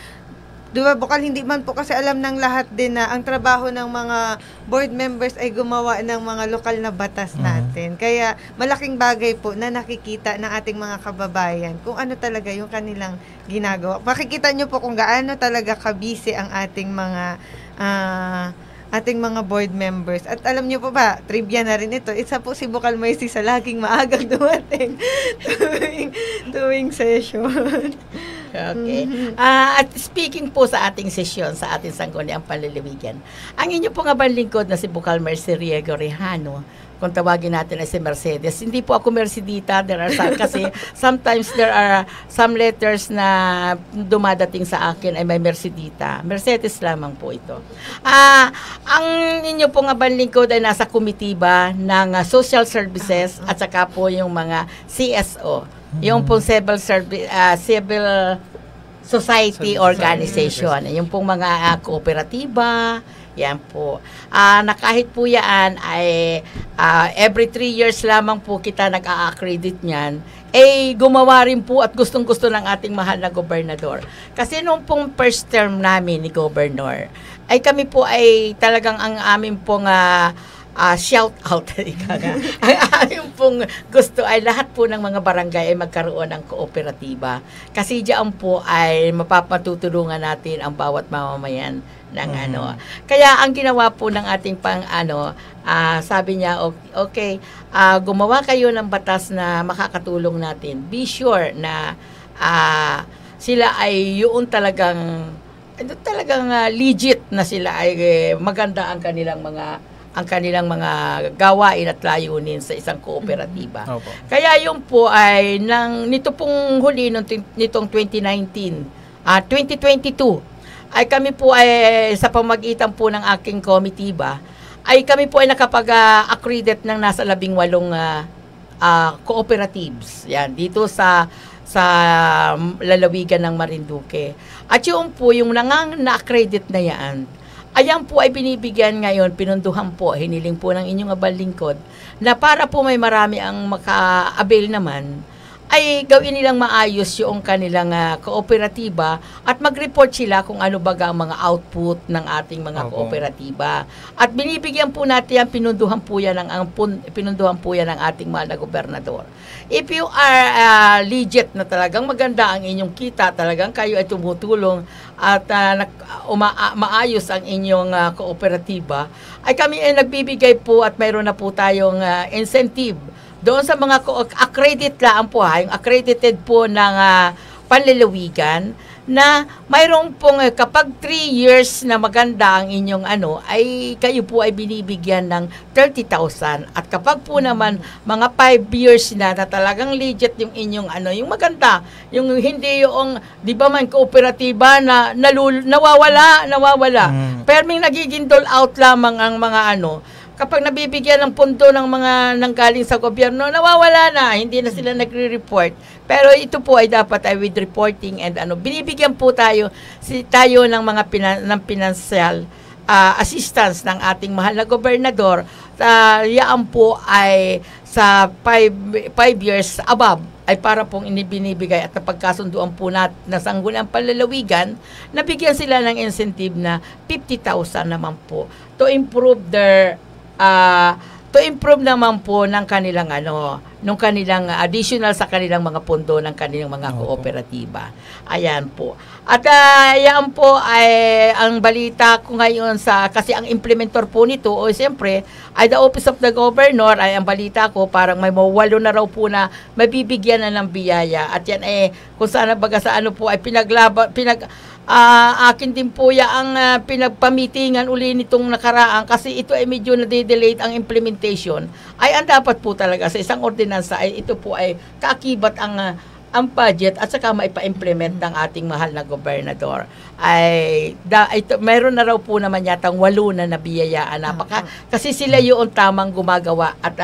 diba, bukal hindi man po kasi alam ng lahat din na ang trabaho ng mga board members ay gumawa ng mga lokal na batas natin. Kaya malaking bagay po na nakikita ng ating mga kababayan kung ano talaga yung kanilang ginagawa. Makikita nyo po kung gaano talaga kabisi ang ating mga board members. At alam niyo po ba, trivia na rin ito, isa po si Bukal Moisty sa laging maagang dumating tuwing session. Okay. At speaking po sa ating sesyon, sa ating sangguniang panlalawigan, ang inyo pong abang lingkod na si Bukal Mercy Riego Rejano, kung tawagin natin ay si Mercedes. Hindi po ako Mercedita, kasi sometimes there are some letters na dumadating sa akin ay may Mercedita. Mercedes lamang po ito. Ang inyo pong abang lingkod ay nasa komitiba ng social services at saka po yung mga CSO. Yung pong civil society organization. Yung pong mga kooperatiba, yan po. Na kahit po yan ay every 3 years lamang po kita nag-a-accredit niyan, gumawa rin po at gustong-gusto ng ating mahal na gobernador. Kasi nung pong first term namin ni Governor, ay kami po ay talagang ang amin pong shout out ang aming pong gusto ay lahat po ng mga barangay ay magkaroon ng kooperatiba kasi diyan po ay mapapatutulungan natin ang bawat mamamayan ng kaya ang ginawa po ng ating sabi niya okay, gumawa kayo ng batas na makakatulong natin, be sure na sila ay yun talagang legit na sila ay maganda ang kanilang mga gawain at layunin sa isang kooperatiba. Kaya yun po ay nito pong huli nitong 2022 ay kami po ay sa pamagitan po ng aking komitiba ay kami po ay nakapag-accredit ng nasa 18 cooperatives. Yan dito sa lalawigan ng Marinduque. At yun po yung na-accredit na yan. Ayan po ay binibigyan ngayon, pinunduhan po, hiniling po ng inyong abang lingkod, na para po may marami ang maka-avail naman, ay gawin nilang maayos yung kanilang kooperatiba at mag-report sila kung ano baga ang mga output ng ating mga kooperatiba. At binibigyan po natin yan, pinunduhan po yan ng ating mahal na gobernador. If you are legit na talagang maganda ang inyong kita, talagang kayo ay tumutulong at maayos ang inyong kooperatiba, ay kami ay nagbibigay po at mayroon na po tayong incentive doon sa mga accredit lang po, yung accredited po ng panlalawigan na mayroong pong kapag 3 years na maganda ang inyong ay kayo po ay binibigyan ng 30,000 at kapag po naman mga 5 years na talagang legit yung inyong yung maganda, yung hindi yung di ba man kooperatiba na nawawala pero may nagiging dole out lamang ang mga kapag nabibigyan ng pundo ng mga nanggaling sa gobyerno, nawawala na, hindi na sila nagre-report. Pero ito po ay dapat ay with reporting and binibigyan po tayo ng mga financial assistance ng ating mahal na gobernador. Yaan po ay sa 5 years above ay para pong binibigay at napagkasunduan po na sangguniang panlalawigan, nabigyan sila ng incentive na 50,000 naman po to improve naman po ng kanilang nung kanilang additional sa kanilang mga pondo ng kanilang mga kooperatiba. Ayan po. At yan po ay ang balita ko ngayon kasi ang implementor po nito siyempre ay the Office of the Governor ay ang balita ko parang may 8 na raw po na mabibigyan na ng biyaya at yan kung saan baga sa po ay akin din po ang pinagpamitingan uli nitong nakaraan kasi ito ay medyo na-delayed ang implementation ay ang dapat po talaga sa isang ordinansa ay ito po ay kaakibat ang ang budget at saka maipa-implement ng ating mahal na gobernador ay meron na raw po naman yatang 8 na nabiyayaan kasi sila yung tamang gumagawa at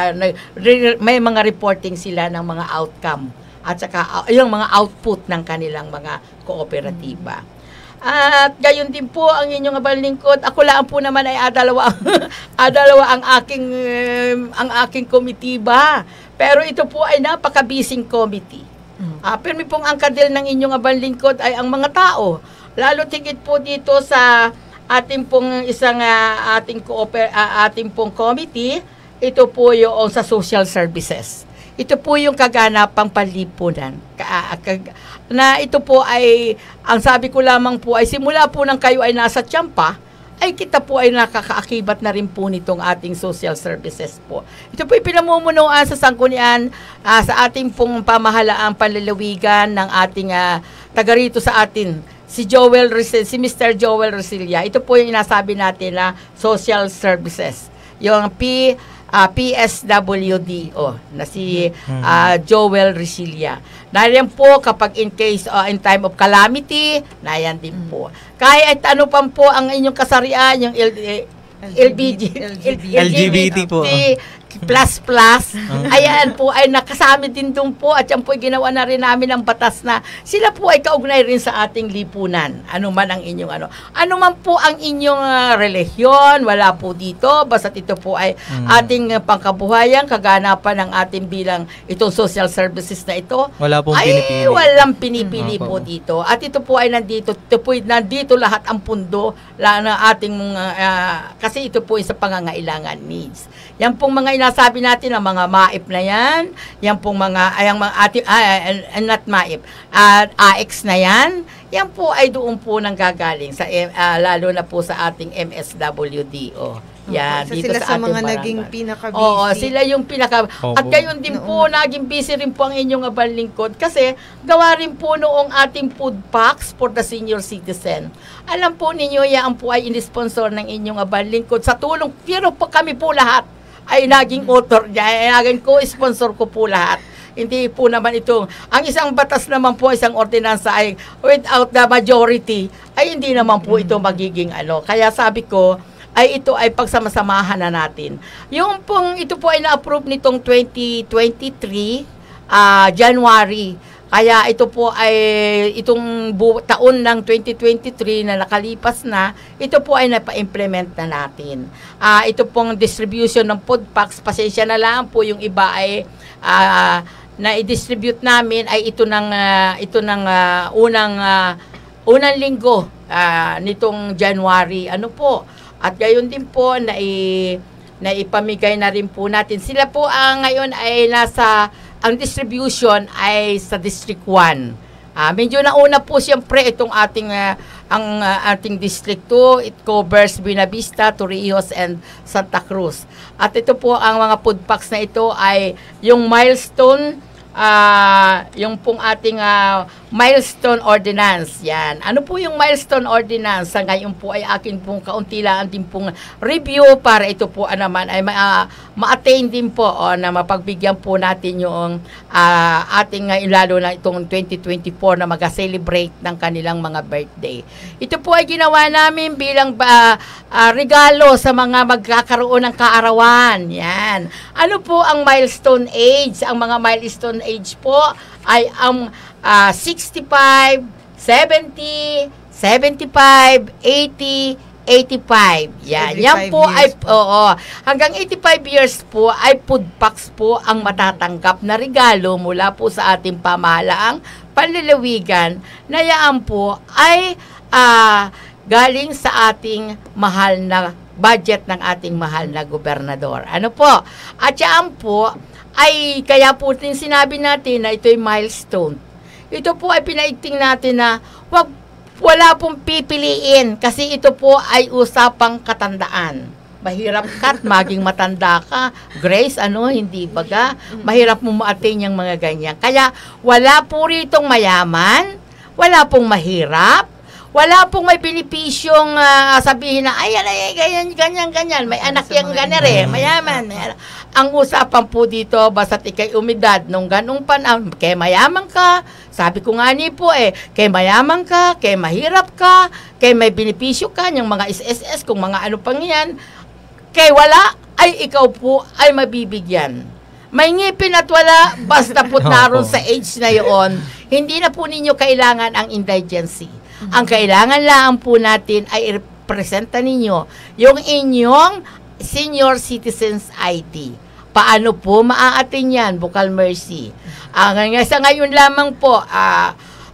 may mga reporting sila ng mga outcome at saka yung mga output ng kanilang mga kooperatiba. At gayon din po ang inyong abang lingkod. Ako lang po naman ay adalawa ang aking komitiba. Pero ito po ay napaka-busy committee. Pero pong ang kadil ng inyong abang lingkod ay ang mga tao. Lalo tigit po dito sa ating pong ating pong committee, ito po yung sa social services. Ito po yung kaganapang panlipunan. Na ito po ay, ang sabi ko lamang po ay simula po nang kayo ay nasa tiyampa, ay kita po ay nakakaakibat na rin po nitong ating social services po. Ito po ay pinamumunuan sa sangkunian sa ating pong pamahalaang panlalawigan ng ating taga rito sa atin, si Mr. Joel Resilia. Ito po yung inasabi natin na social services. Yung PSWD na si Joel Resilia. Nariyan po kapag in case in time of calamity, nariyan din po. Kahit ano pa po ang inyong kasarian, yung LGBT po. plus, ayan po ay nakasami din doon po at yan po ay ginawa na rin namin ng batas na sila po ay kaugnay rin sa ating lipunan. Ano man ang inyong ano man po ang inyong relihiyon, wala po dito, basta ito po ay ating pangkabuhayan, kaganapan ng ating bilang itong social services na ito. Wala pong pinipili. Walang pinipili po dito. At ito po ay nandito lahat ang pundo ng ating kasi ito po ay sa pangangailangan needs. Yan pong mga inasabi natin ang mga MAIP na yan pong mga ating not MAIP, AX na yan po ay doon po nang gagaling sa lalo na po sa ating MSWD. Yan, so dito sila sa mga ating naging barangay. pinaka-busy. Oo, sila yung At gayon din po, naging busy rin po ang inyong abang lingkod kasi gawa rin po noong ating food packs for the senior citizen. Alam po ninyo, yan po ay inisponsor ng inyong abang lingkod sa tulong, pero po kami po lahat ay naging author niya, naging co-sponsor ko po lahat. Hindi po naman itong, ang isang batas naman po, isang ordinansa ay without the majority, ay hindi naman po ito magiging Kaya sabi ko, ay ito ay pagsamasamahan na natin. Yung pong ito po ay na-approve nitong 2023 January. Kaya ito po ay itong taon ng 2023 na nakalipas na, ito po ay napa-implement na natin. Ito pong distribution ng food packs, pasensya na lang po yung iba ay na i-distribute namin ay ito ng unang linggo nitong January. At gayon din po na ipamigay na rin po natin. Sila po ngayon ay ang distribution ay sa District 1. Medyo nauna po siyempre itong ating District 2. It covers Buenavista, Torrijos, and Santa Cruz. At ito po ang mga food packs na ito ay yung milestone, yung pong ating milestone ordinance. Yan. Ano po yung milestone ordinance? Sa ngayon po ay akin pong kauntilaan din pong review para ito po naman ay ma-attain din po na mapagbigyan po natin yung ating lalo na itong 2024 na mag-celebrate ng kanilang mga birthday. Ito po ay ginawa namin bilang regalo sa mga magkakaroon ng kaarawan. Yan. Ano po ang milestone age? Ang mga milestone age po ay ang 65, 70, 75, 80, 85. Yan po ay hanggang 85 years po ay food packs po ang matatanggap na regalo mula po sa ating pamahalaang panlalawigan na yan po ay galing sa ating mahal na budget ng ating mahal na gobernador. Ano po? At yan po ay kaya po din sinabi natin na ito ay milestone. Ito po ay pinaigting natin na wala pong pipiliin kasi ito po ay usapang katandaan. Mahirap maging matanda ka. Grace, hindi baga? Mahirap mo ma-attain yung mga ganyan. Kaya wala po ritong mayaman, wala pong mahirap, wala pong may benepisyong sabihin na, ay, ganyan. May anak yung ganere, mayaman. Ang usapan po dito, basta't ikay umidad nung ganung panahon, kaya mayaman ka, sabi ko nga ni po kaya mayaman ka, kaya mahirap ka, kaya may benepisyo ka, yung mga SSS, kung mga ano pang yan, kaya wala, ay ikaw po ay mabibigyan. May ngipin at wala, basta po naroon sa age na yon, hindi na po ninyo kailangan ang indigency. Ang kailangan lang po natin ay i-presenta ninyo yung inyong senior citizens ID. Paano po maaatin yan, Bukal Mercy? Sa ngayon lamang po,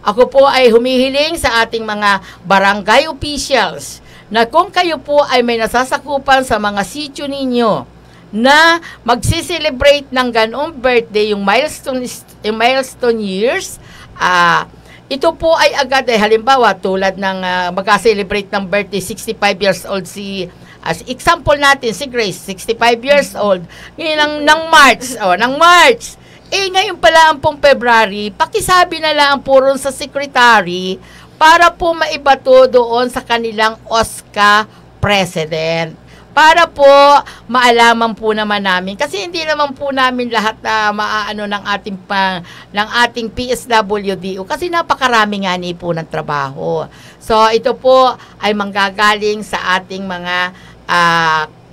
ako po ay humihiling sa ating mga barangay officials na kung kayo po ay may nasasakupan sa mga sityo ninyo, na magsi-celebrate ng ganong birthday, yung milestone years, ito po ay agad halimbawa tulad ng magka-celebrate ng birthday 65 years old as example natin si Grace 65 years old ngayon ng March ngayon pala ang pong February, pakisabi na lang po ron sa secretary para po maibato doon sa kanilang OSCA president. Para po maalaman po naman namin kasi hindi naman po namin lahat maaano ng ating PSWDO kasi napakarami nga ni po ng trabaho. So ito po ay manggagaling sa ating mga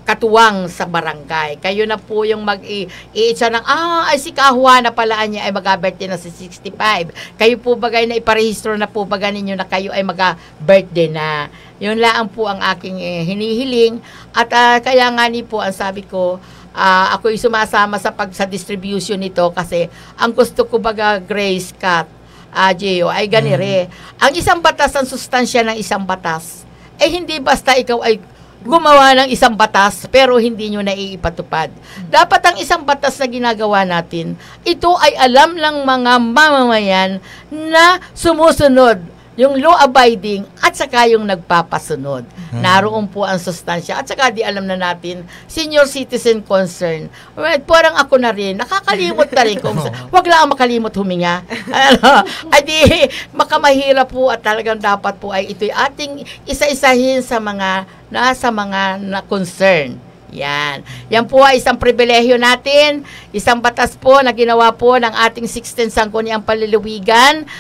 katuwang sa barangay. Kayo na po yung mag-iitsa ng, ay si Kahuana pala niya ay mag-birthday na si 65. Kayo po bagay na iparehistro na po bagay ninyo na kayo ay mag-birthday na. Yun lang po ang aking hinihiling. At kaya nga ni po, ang sabi ko, ako'y sumasama sa distribution nito kasi ang gusto ko baga Grace Cat, Gio, ay ganire. Ang isang batas, ang sustansya ng isang batas, hindi basta ikaw ay gumawa ng isang batas pero hindi nyo naiipatupad. Dapat ang isang batas na ginagawa natin, ito ay alam ng mga mamamayan na sumusunod yung law-abiding at saka yung nagpapasunod. Naroon po ang sustansya. At saka di alam na natin, senior citizen concern. Well, parang ako na rin, nakakalimot na rin. Wag lang makalimot huminga. Ay di, makamahirap po at talagang dapat po ay ito'y ating isa-isahin sa mga na concern. Yan po ay isang pribilehyo natin, isang batas po na ginawa po ng ating 16th Sangguniang Palalawigan,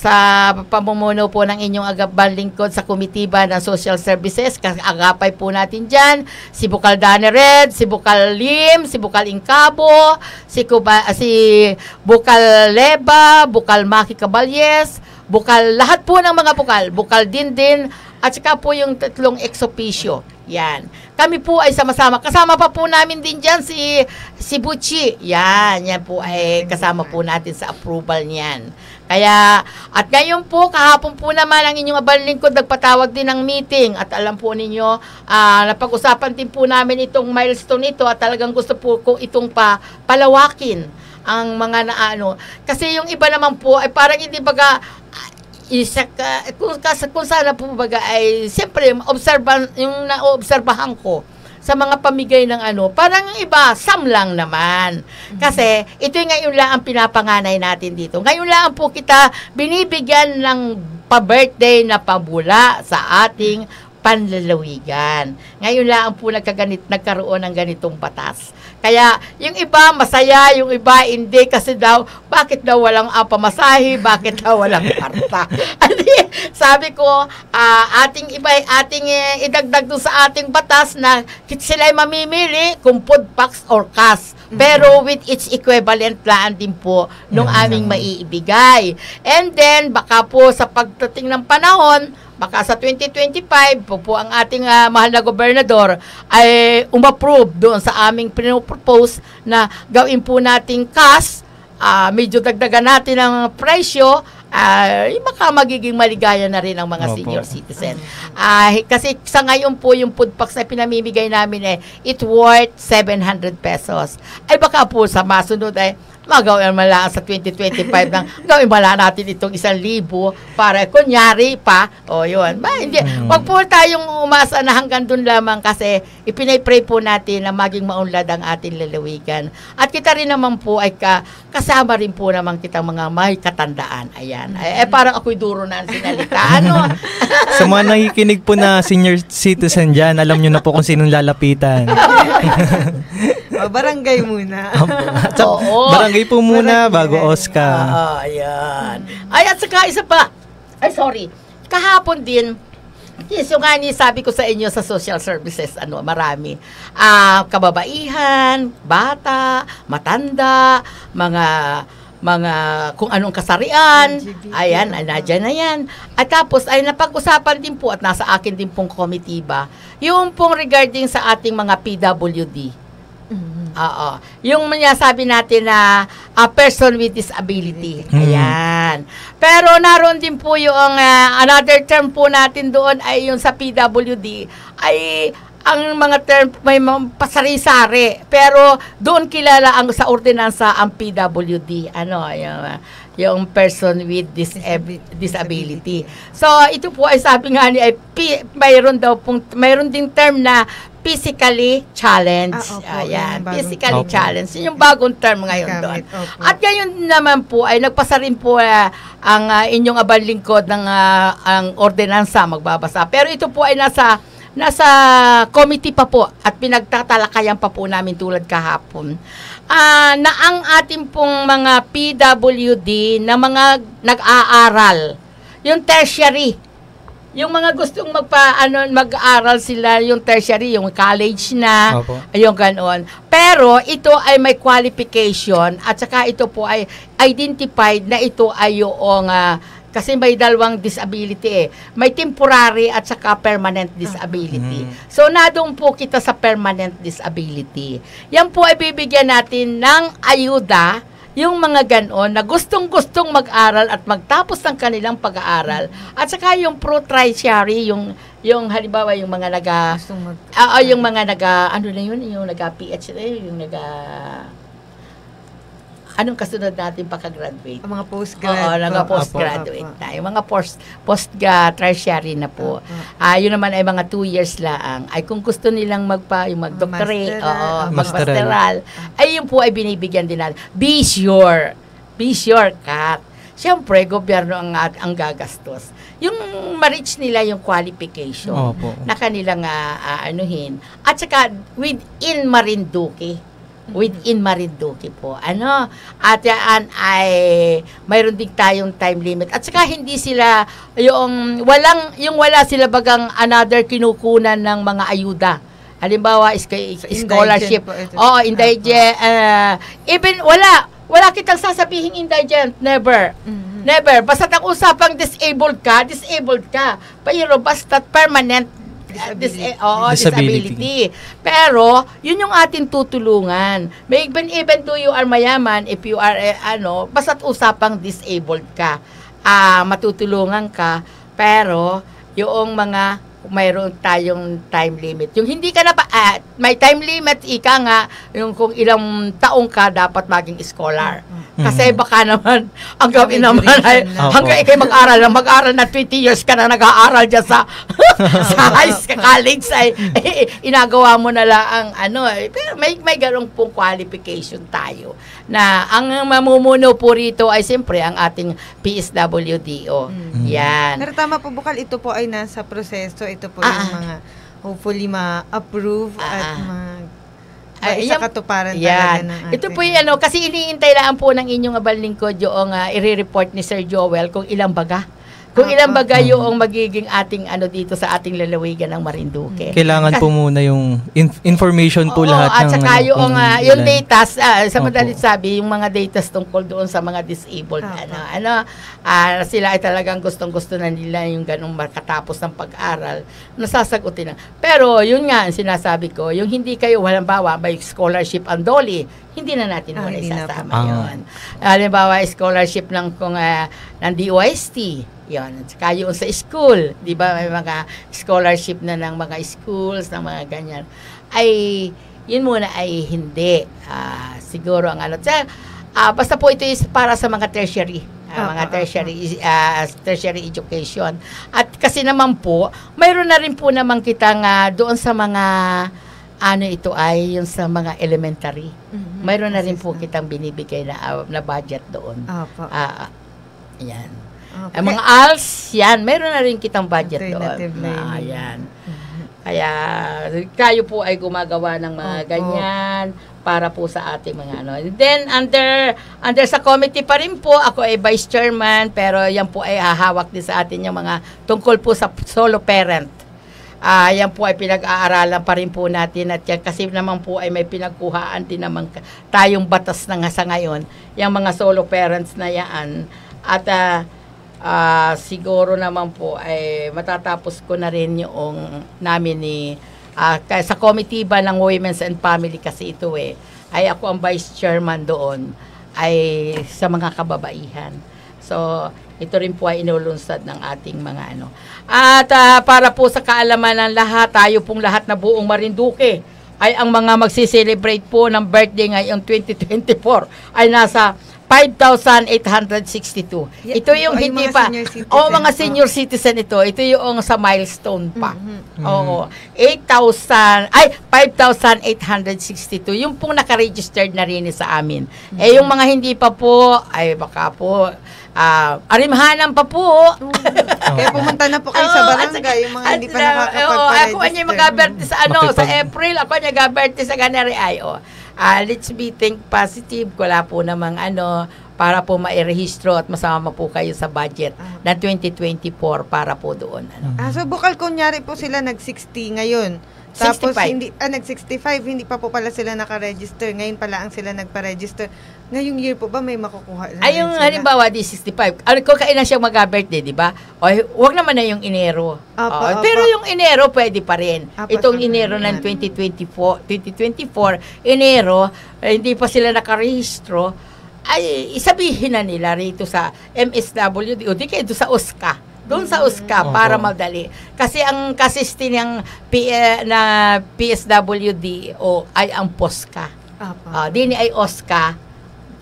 sa pamumuno po ng inyong agapang lingkod sa komitiba ng Social Services. Agapay po natin dyan si Bukal Danered, si Bukal Lim, si Bukal Incabo, si Bukal Leba, Bukal Maki Caballes, Bukal, lahat po ng mga Bukal Dindin, at saka po yung 3 ex-officio. Yan. Kami po ay sama-sama. Kasama pa po namin din dyan si Buchi. Yan po ay kasama po natin sa approval niyan. Kaya, at ngayon po, kahapon po naman ang inyong abang lingkod nagpatawag din ng meeting. At alam po ninyo, napag-usapan din po namin itong milestone ito at talagang gusto po ko itong palawakin ang mga Kasi yung iba naman po ay parang hindi baga kung sana po baga ay siyempre yung naobserbahan ko sa mga pamigay ng parang yung iba lang naman. Kasi ito ngayon lang ang pinapanganay natin dito. Ngayon lang po kita binibigyan ng pa-birthday na pabula sa ating panlalawigan. Ngayon lang po nagkaroon ng ganitong batas. Kaya yung iba masaya, yung iba hindi kasi daw, bakit daw walang pamasahe, bakit daw walang karta. Sabi ko, ating idagdag doon sa ating batas na sila'y mamimili kung food packs or cash. Pero with its equivalent plan din po nung aming maiibigay. And then, baka po sa pagdating ng panahon, baka sa 2025 po ang ating mahal na gobernador ay umapprove doon sa aming pinopropose na gawin po nating cash, medyo dagdagan natin ang presyo, baka magiging maligaya na rin ang mga senior citizen. Kasi sa ngayon po yung food packs na pinamimigay namin it worth 700 pesos. Ay baka po sa masunod magawin man lang sa 2025 nang gawin man lang natin itong 1,000 para kunyari pa, yun. Hindi, wag po tayong umasa na hanggang dun lamang kasi ipinay-pray po natin na maging maunlad ang ating lalawigan. At kita rin naman po ay kasama rin po naman kitang mga may katandaan. Ayan. Parang ako'y duro na ang sinalita. Sa mga nakikinig po na senior citizen dyan, alam nyo na po kung sinong lalapitan. Barangay muna. Barangay po muna bago Oscar. Ayan. Ay, at saka isa pa. Ay, sorry. Kahapon din, yes, yung nga sabi ko sa inyo sa social services, marami. Kababaihan, bata, matanda, mga kung anong kasarian, ayan, nandiyan na yan. At tapos ay napag-usapan din po at nasa akin din pong komitiba, yung pong regarding sa ating mga PWD. Yung sabi natin na person with disability. Ayan. Pero naroon din po yung another term po natin doon ay yung sa PWD ay ang mga term may pasari-sari. Pero doon kilala sa ordinansa ang PWD. Yung person with disability. So, ito po ay sabi nga ni mayroon ding term na physically challenged. Ayan, physically challenged. Yun yung bagong term ngayon doon. At ngayon naman po ay nagpasa rin po ang inyong abang lingkod ng ang ordinansa magbabasa. Pero ito po ay nasa committee pa po at pinagtatalakayan pa po namin tulad kahapon. Na ang ating pong mga PWD na mga nag-aaral, yung tertiary, yung mga gustong mag-aaral sila, yung tertiary, yung college na, yung ganoon. Pero ito ay may qualification at saka ito po ay identified na ito ay yung kasi may dalawang disability May temporary at saka permanent disability. So, nadong po kita sa permanent disability. Yan po ay bibigyan natin ng ayuda yung mga ganon na gustong-gustong mag-aral at magtapos ng kanilang pag-aaral. At saka yung pro-tertiary, yung halimbawa yung mga yung mga yung PhD, yung anong kasunod natin pagka-graduate? Ang mga postgrad. Postgraduate na. Yung mga post-tertiary na po. Yun naman ay mga 2 years lang. Ay kung gusto nilang mag-doctorate, mag-masteral, ay yun po ay binibigyan din natin. Be sure, Kat. Siyempre, gobyerno ang gagastos. Yung ma-reach nila yung qualification na kanilang anuhin. At saka, within Marinduque po. At yan ay mayroon din tayong time limit. At saka hindi sila wala sila bagang another kinukunan ng mga ayuda. Halimbawa, scholarship. Indigent. Even wala kitang sasabihin indigent. Never. Never. Basta ang usapang disabled ka. Pero basta permanent disability. Pero, yun yung ating tutulungan. Even though you are mayaman, if you are, basta't usapang disabled ka, matutulungan ka, pero, yung mayroon tayong time limit. Yung hindi ka may time limit, ika nga, yung kung ilang taong ka dapat maging scholar. Kasi baka naman, ang gawin naman ay, hanggang ikay mag-aral na 20 years ka na nag-aaral dyan sa college, ay inagawa mo na lang pero may ganong pong qualification tayo. Na ang mamumuno po rito ay siyempre ang ating PSWDO. Yan. Pero tama po, Bukal, ito po ay nasa proseso. Ito po yung mga hopefully ma-approve at sa katuparan talaga ng ating. Ito po yung kasi iniintay lang po ng inyong abal lingkod yung i-report ni Sir Joel kung ilang baga. Kung ilang baga yung magiging ating dito sa ating lalawigan ng Marinduque. Kailangan po muna yung information po lahat at saka yung data, sa madalit sabi, yung mga data tungkol doon sa mga disabled. Sila ay talagang gustong-gusto na nila yung ganung makatapos ng pag-aral, nasasagutin na. Pero yun nga, ang sinasabi ko, yung hindi kayo, halimbawa, may scholarship ang DOLI, hindi na natin muna isasama yun. Halimbawa, scholarship ng DOST, yun. Saka yung sa school, di ba, may mga scholarship na ng mga schools, ng mga ganyan. Ay, yun muna ay hindi. Siguro ang Basta po ito is para sa mga tertiary. Mga tertiary education. At kasi naman po, mayroon na rin po naman kitang doon sa mga ito ay yung sa mga elementary. Mayroon na rin po kitang binibigay na budget doon. Yan. Okay. Mga ALS, yan, mayroon na rin kitang budget doon. Yan. Kaya kayo po ay gumagawa ng mga ganyan para po sa ating mga Then under sa committee pa rin po, ako ay vice chairman, pero yan po ay hahawak din sa atin yung mga tungkol po sa solo parent. Yan po ay pinag-aaralan pa rin po natin at yan, kasi naman po ay may pinagkuhaan din naman tayong batas na nga sa ngayon, yung mga solo parents na yan. At siguro naman po ay matatapos ko na rin yung namin sa committee ba ng Women's and Family kasi ito ay ako ang vice chairman doon ay sa mga kababaihan. So, ito rin po ay inulunsad ng ating mga At para po sa kaalaman ng lahat, tayo pong lahat na buong Marinduque ay ang mga magsiselebrate po ng birthday ngayong 2024 ay nasa 5,862. Ito yung hindi pa. Mga senior citizen ito. Ito yung sa milestone pa. Oo. 5,862. Yung pong naka-registered na rin sa amin. Yung mga hindi pa po, ay baka po, arimhanan pa po. Kaya pumunta na po kayo sa barangay, yung mga hindi pa nakakapag-register. Ako ang mag-aberte sa sa April, ako ang mag-aberte sa Ganari ay, let's be think positive. Wala po namang para po mairehistro at masama po kayo sa budget na 2024 para po doon. So bukal kunyari po sila nag-60 ngayon. Tapos 65. Nag-65, hindi pa po pala sila naka-register. Ngayon pala ang sila nagpa-register. Ngayong year po ba may makukuha na yung halimbawa di 65. Kung kailan siya mag-birthday, di ba? Huwag naman na yung Enero. Pero yung Enero pwede pa rin. Itong Enero ng 2024, Enero, hindi pa sila nakarehistro, ay isabihin na nila rito sa MSWD o di kayo sa OSCA. Doon sa OSCA para madali. Kasi ang kasiste ng PSWD ay ang POSCA. Dini ay OSCA.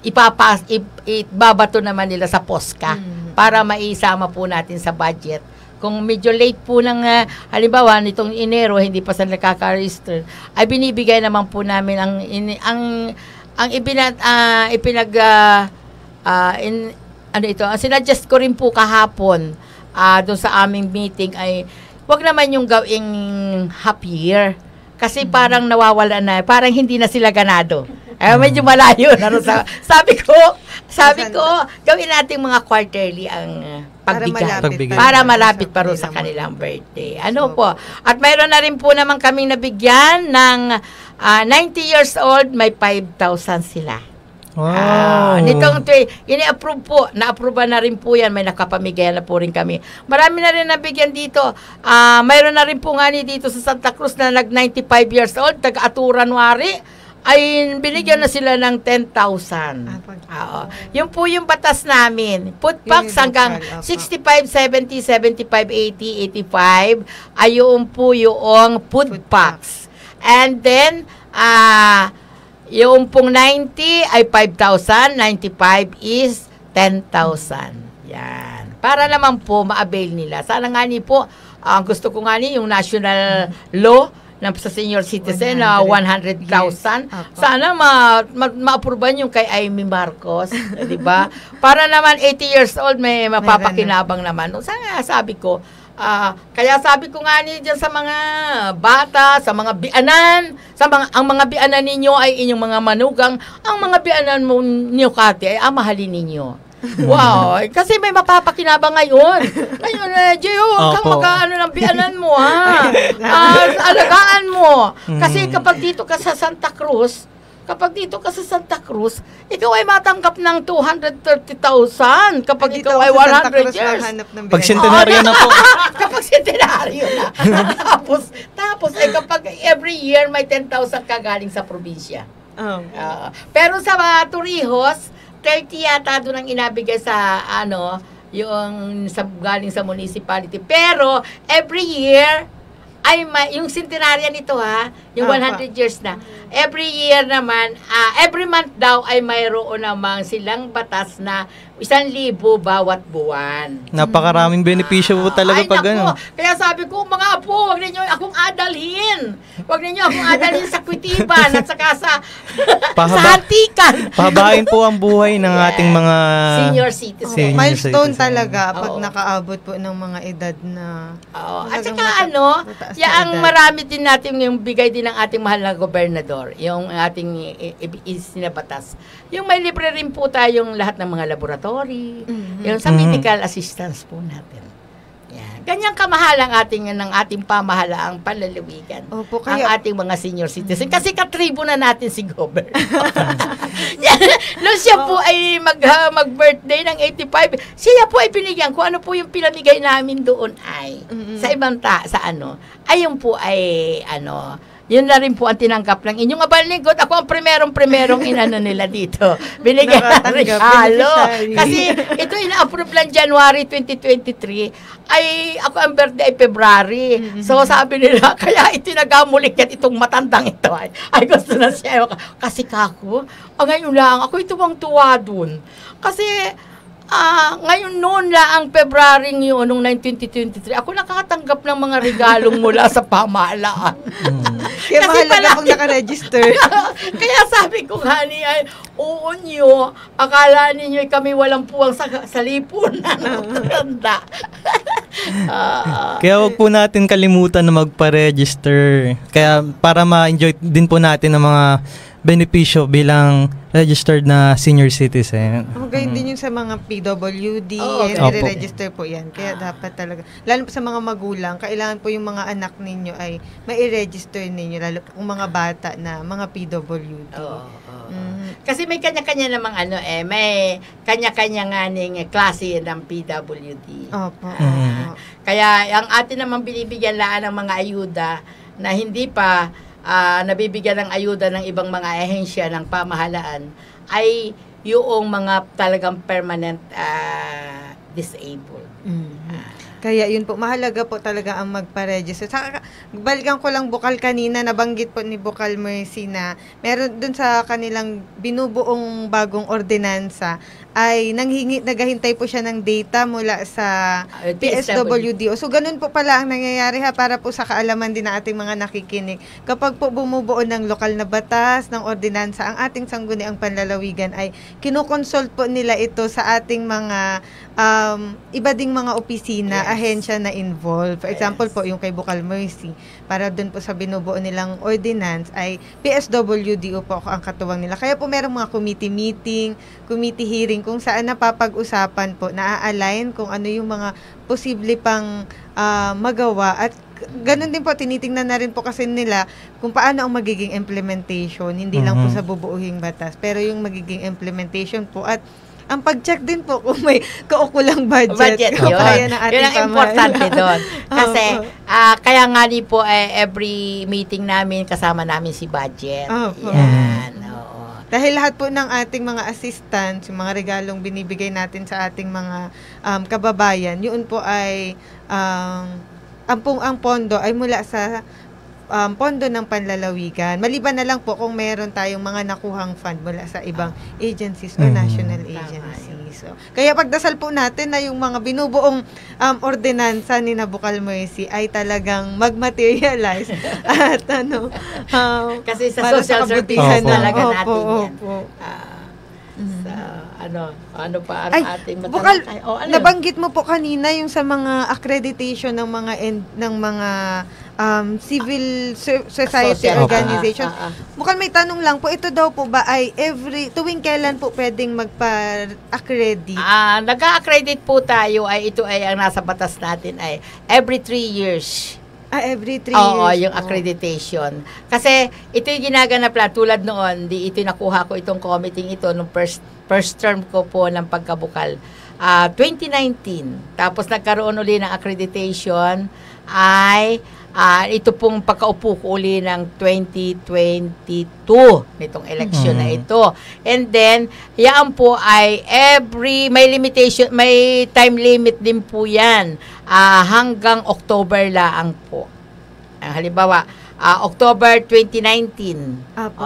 Ibabato naman nila sa POSCA para maisama po natin sa budget. Kung medyo late po ng halimbawa nitong Enero hindi pa sila nakaka-register, ay binibigay naman po namin ang sinuggest ko rin po kahapon doon sa aming meeting ay wag naman yung gawing half year kasi parang nawawala na, parang hindi na sila ganado. Medyo malayo na sabi ko gawin natin mga quarterly ang pagbigay para malapit pa rin sa kanilang birthday. Po. At mayroon na rin po naman kaming nabigyan ng 90 years old, may 5,000 sila. Wow. Nitong ini-approve po, na-approve na rin po yan, may nakapamigay na po rin kami. Marami na rin nabigyan dito. Mayroon na rin po nga dito sa Santa Cruz na nag-95 years old, taga-Aturanwari, ay binigyan na sila ng 10,000. Yun po yung batas namin. Food packs hanggang 65, 70, 75, 80, 85, ayun po yung food packs. And then, yung pong 90 ay 5,000, 95 is 10,000. Yan. Para naman po ma-avail nila. Sana nga po, gusto ko nga yung national law na sa senior citizen na 100,000. Sana ma-approvean yung kay Amy Marcos, di ba? Para naman 80 years old may mapapakinabang naman. Sana sabi ko, kaya sabi ko nga diyan sa mga bata, sa mga bianan, ang mga bianan ninyo ay inyong mga manugang, ang mga bianan mo niyo Kati ay mahalin ninyo. Wow, kasi may mapapakinabang ngayon. Ngayon, Gio, huwag kang ng bianan mo, ha? Alagaan mo. Kasi kapag dito ka sa Santa Cruz, ikaw ay matanggap ng 230,000 kapag ikaw ay 100 years. Pag centenaryo na po. Kapag centenaryo na. tapos ay kapag every year may 10,000 ka galing sa probinsya. Pero sa mga Torrijos, 30 yata doon ang inabigay sa yung galing sa municipality. Pero every year ay yung centenaryo nito Yung 100 years na. Every year naman, every month daw ay mayroon namang silang batas na 1,000 bawat buwan. Napakaraming benepisyo po talaga pag naku, ano. Kaya sabi ko, mga apo, wag ninyo akong adalhin. Wag ninyo akong adalhin sa kwitiban at saka sa antikan. Pahabain po ang buhay ng ating mga senior citizens. Senior Milestone citizen. talaga pag Oo. nakaabot po ng mga edad na At talagang saka mataas na ang edad. marami din natin yung bigay din ng ating mahal na gobernador, yung ating sinabatas. Yung may libre rin po tayong lahat ng mga laboratory, yung sa medical assistance po natin. Yan. Ganyan kamahal ang ng ating pamahalaang panlalawigan. Opo, Ang kaya ating mga senior citizen. Kasi katribo na natin si Gober. Nung siya po ay mag-birthday ng 85, siya po ay binigyan ko ano po yung pinamigay namin doon ay sa ibang ayun po ay yun na rin po ang tinanggap ng inyong abal lingkod. Ako ang primerong inano nila dito. Binigyan ng regalo. beneficiary. Kasi ito ina-approve lang January 2023. Ay ako ang birthday ay February. So sabi nila, kaya itinagamulik yan itong matandang ito. Ay gusto na siya. Kasi kako, ngayon lang, ako ituwang tuwa dun. Kasi ngayon noon ang February yun, noong 2023, ako nakakatanggap ng mga regalong mula sa pamahalaan. kaya Kasi mahalaga pala- pong nakaregister. Kaya sabi ko, honey, ay, oo nyo, akala ninyo kami walang puwang sa lipunan. Tanda. Kaya wag po natin kalimutan na magpa-register. Kaya para ma-enjoy din po natin ang mga benepisyo bilang registered na senior citizen. Gayon din yung sa mga PWD, Oo, okay. register po yan. Kaya dapat talaga, lalo po sa mga magulang, kailangan po yung mga anak ninyo ay mai-register ninyo, lalo po kung mga bata na mga PWD. Kasi may kanya-kanya namang may kanya-kanya nga ning klase ng PWD. Opo. Mm. Kaya ang atin namang binibigyan laan ng mga ayuda na hindi pa nabibigyan ng ayuda ng ibang mga ahensya ng pamahalaan ay yung mga talagang permanent disabled. Kaya yun po, mahalaga po talaga ang magpa-register. Saka, balikan ko lang Bukal kanina, nabanggit po ni Bukal Mercy na meron dun sa kanilang binubuong bagong ordinansa ay naghihintay po siya ng data mula sa PSWDO. So, ganun po pala ang nangyayari para po sa kaalaman din ng ating mga nakikinig. Kapag po bumubuo ng lokal na batas, ng ordinansa, ang ating sangguniang panlalawigan ay kinukonsult po nila ito sa ating mga iba ding mga opisina, ahensya na involved. For example po, yung kay Bukal Mercy, para dun po sa binubuo nilang ordinance ay PSWDO po ang katuwang nila. Kaya po merong mga committee meeting, committee hearing, kung saan napapag-usapan po, na-align kung ano yung mga posible pang magawa. At ganun din po, tinitingnan na rin po kasi nila kung paano ang magiging implementation. Hindi lang po sa bubuuhing batas, pero yung magiging implementation po. At ang pag-check din po kung may kaukulang budget. Yun. Kaya ng ating Yun ang importante doon. Kasi, Opo. kaya nga din po, every meeting namin, kasama namin si budget. Opo. Yan. Oo. Dahil lahat po ng ating mga assistants, yung mga regalong binibigay natin sa ating mga kababayan, yun po ay ang pondo ay mula sa pondo ng panlalawigan. Maliban na lang po kung meron tayong mga nakuhang fund mula sa ibang agencies or national agencies. So, kaya pagdasal po natin na yung mga binubuong ordinansa ni Bukal Mercy ay talagang mag-materialize at Kasi sa para social sa service kabutihan ng- talaga Opo, natin yan. opo. Ano pa ang Ay, ating Bukal, matalakay? Ano? nabanggit mo po kanina yung sa mga accreditation ng mga civil society Social. organization. Mukhang may tanong lang po, ito daw po ba ay tuwing kailan po pwedeng magpa-accredit? Nag-accredit po tayo ito ay ang nasa batas natin ay every 3 years. Every 3 Oo, years yung po. accreditation. Kasi ito yung ginaganap lang tulad noon, ito nakuha ko itong committee ito nung first term ko po ng pagkabukal. 2019. Tapos nagkaroon uli ng accreditation ay ito pong pagkaupo ko uli ng 2022 nitong election na ito. And then, yan po ay may limitation, may time limit din po yan. Hanggang October lang po. Halimbawa, October 2019. Apo.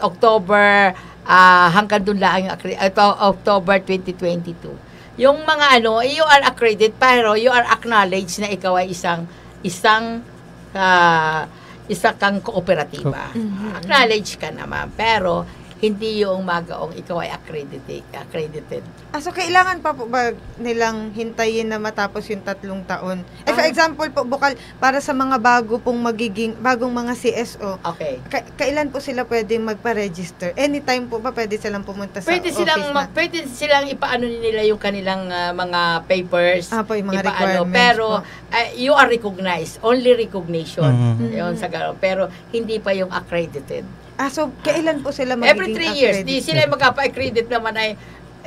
October hanggang doon lang yung October 2022. Yung mga you are accredited pero you are acknowledged na ikaw ay isa kang kooperatiba. Acknowledge ka naman pero hindi yung magaong ikaw ay accredited. So kailangan pa po ba nilang hintayin na matapos yung 3 taon? For example po, Bukal, para sa mga bagong mga CSO, Okay. Kailan po sila pwedeng magpa-register? Anytime po ba pwede silang pumunta sa Pwede silang ipaano nila yung kanilang mga papers. Po, yung mga ipaano, requirements pero po. you are recognized, only recognition. Yun sa pero hindi pa yung accredited. So kailan po sila magiging Every 3 years, di sila magkapa-accredit naman ay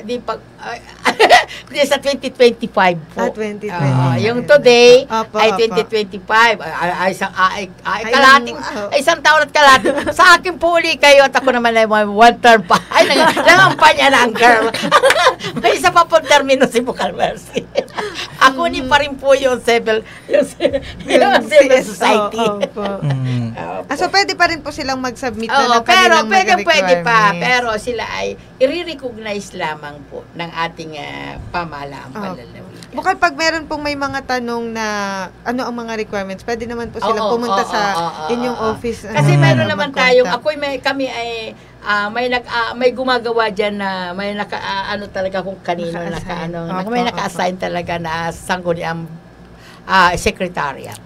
di sa 2025 po. 2025. Yung today Opo, ay 2025. Isang taon at kalahati. Sa akin po uli kayo at ako naman ay one term pa. Ay, nangampanya na ang girl. May isa pa po termino si Bukal Mercy. Ako ni pa rin po yung civil society. So pwede pa rin po silang mag-submit na ng pero kanilang mga pwede pa. requirements. Pero sila ay i-recognize lamang po ng ating pamahalaang panlalawigan. Bukal pag meron pong may mga tanong na ano ang mga requirements, pwede naman po silang pumunta sa inyong office. Kasi mayroon naman tayong, kami ay may gumagawa diyan na may talaga kung kanino may naka-assign talaga na sangguniang secretariat.